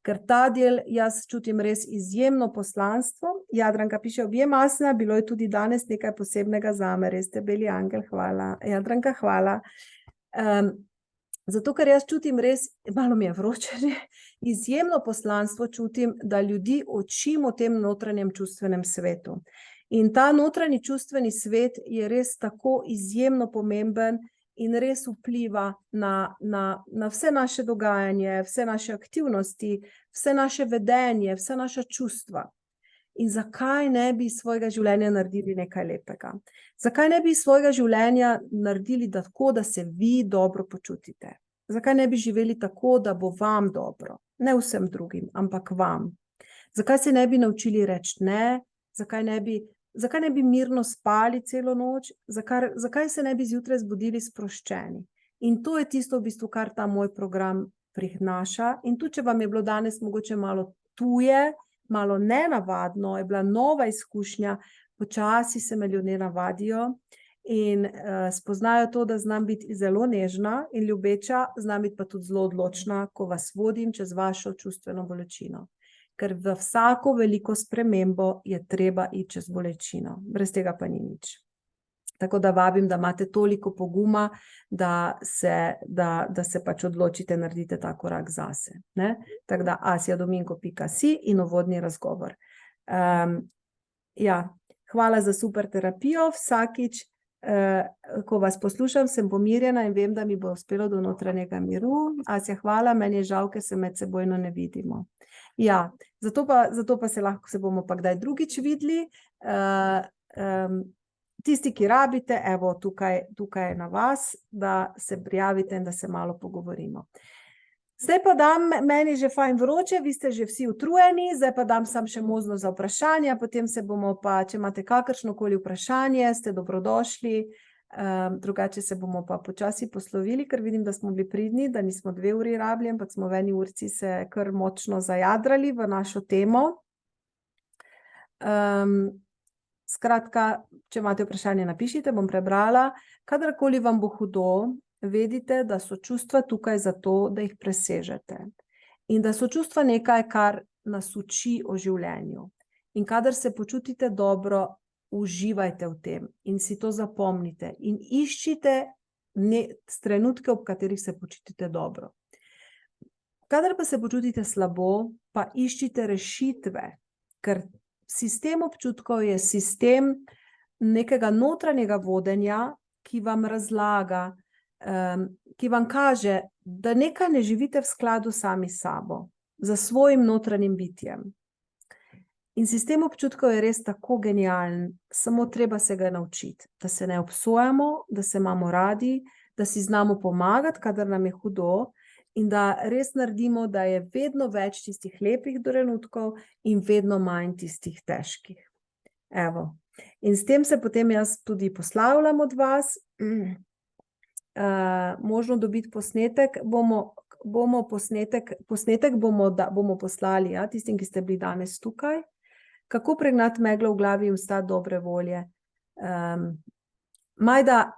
Ker ta del jaz čutim res izjemno poslanstvo. Jadranka piše, objem Asna, bilo je tudi danes nekaj posebnega zame, res te beli angel, hvala. Jadranka, hvala. Zato, ker jaz čutim res, malo mi je vroče že, izjemno poslanstvo čutim, da ljudi učim o tem notranjem čustvenem svetu. In ta notranji čustveni svet je res tako izjemno pomemben in res vpliva na vse naše dogajanje, vse naše aktivnosti, vse naše vedenje, vse naša čustva. In zakaj ne bi iz svojega življenja naredili nekaj lepega? Zakaj ne bi iz svojega življenja naredili tako, da se vi dobro počutite? Zakaj ne bi živeli tako, da bo vam dobro? Ne vsem drugim, ampak vam. Zakaj se ne bi naučili reči ne? Zakaj ne bi mirno spali celo noč? Zakaj se ne bi zjutraj zbudili sproščeni? In to je tisto, v bistvu, kar ta moj program prinaša. In tudi, če vam je bilo danes mogoče malo tuje, malo nenavadno, je bila nova izkušnja, počasi se me ljudje navadijo in spoznajo to, da znam biti zelo nežna in ljubeča, znam biti pa tudi zelo odločna, ko vas vodim čez vašo čustveno bolečino. Ker v vsako veliko spremembo je treba iti čez bolečino. Brez tega pa ni nič. Tako da vabim, da imate toliko poguma, da se pač odločite, naredite ta korak zase. Tako da asiadomingo.si in uvodni razgovor. Hvala za super terapijo. Vsakič, ko vas poslušam, sem pomirjena in vem, da mi bo uspelo do notranjega miru. Asja, hvala, meni je žal, ker se med sebojno ne vidimo. Ja, zato pa se bomo pa kdaj drugič videli. Tisti, ki rabite, evo, tukaj na vas, da se prijavite in da se malo pogovorimo. Zdaj pa dam, meni že fajn vroče, vi ste že vsi utrujeni, zdaj pa dam sam še možnost za vprašanja, potem se bomo pa, če imate kakršnokoli vprašanje, ste dobrodošli, drugače se bomo pa počasi poslovili, ker vidim, da smo bili pridni, da nismo 2 uri rabili, ampak smo v 1 urci se kar močno zajadrali v našo temo. Skratka, če imate vprašanje, napišite, bom prebrala. Kadarkoli vam bo hudo, vedite, da so čustva tukaj zato, da jih presežete. In da so čustva nekaj, kar nas uči o življenju. In kadar se počutite dobro, uživajte v tem in si to zapomnite. In iščite trenutke, ob katerih se počutite dobro. Kadar pa se počutite slabo, pa iščite rešitve, ker sistem občutkov je sistem nekega notranjega vodenja, ki vam razlaga, ki vam kaže, da nekaj ne živite v skladu sami s sabo, za svojim notranjim bitjem. In sistem občutkov je res tako genijalen, samo treba se ga naučiti, da se ne obsojamo, da se imamo radi, da si znamo pomagati, kadar nam je hudo, in da res naredimo, da je vedno več tistih lepih trenutkov in vedno manj tistih težkih. Evo. In s tem se potem jaz tudi poslavljam od vas. Možno dobiti posnetek, posnetek bomo poslali, ja, tistim, ki ste bili danes tukaj. Kako pregnati meglo v glavi in ostati dobre volje. Majda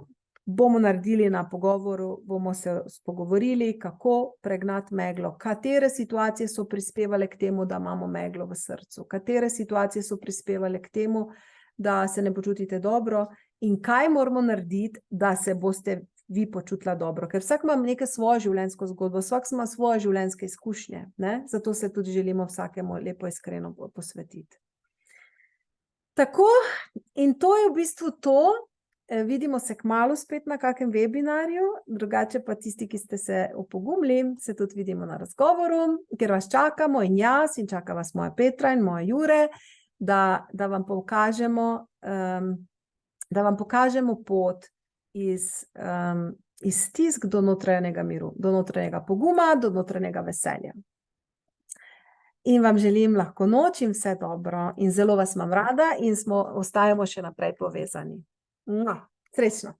bomo naredili na pogovoru, bomo se pogovorili, kako pregnati meglo, katere situacije so prispevale k temu, da imamo meglo v srcu, katere situacije so prispevale k temu, da se ne počutite dobro in kaj moramo narediti, da se boste vi počutila dobro. Ker vsak ima neke svojo življenjsko zgodbo, vsak ima svoje življenjske izkušnje, ne? Zato se tudi želimo vsakemu lepo iskreno posvetiti. Tako, in to je v bistvu to. Vidimo se kmalu spet na kakem webinarju, drugače pa tisti, ki ste se opogumili, se tudi vidimo na razgovoru, ker vas čakamo in jaz, in čaka vas moja Petra in moja Jure, da vam pokažemo pot iz stisk do notranjega miru, do notranjega poguma, do notranjega veselja. In vam želim lahko noč in vse dobro. In zelo vas imam rada in ostajamo še naprej povezani. Srečno!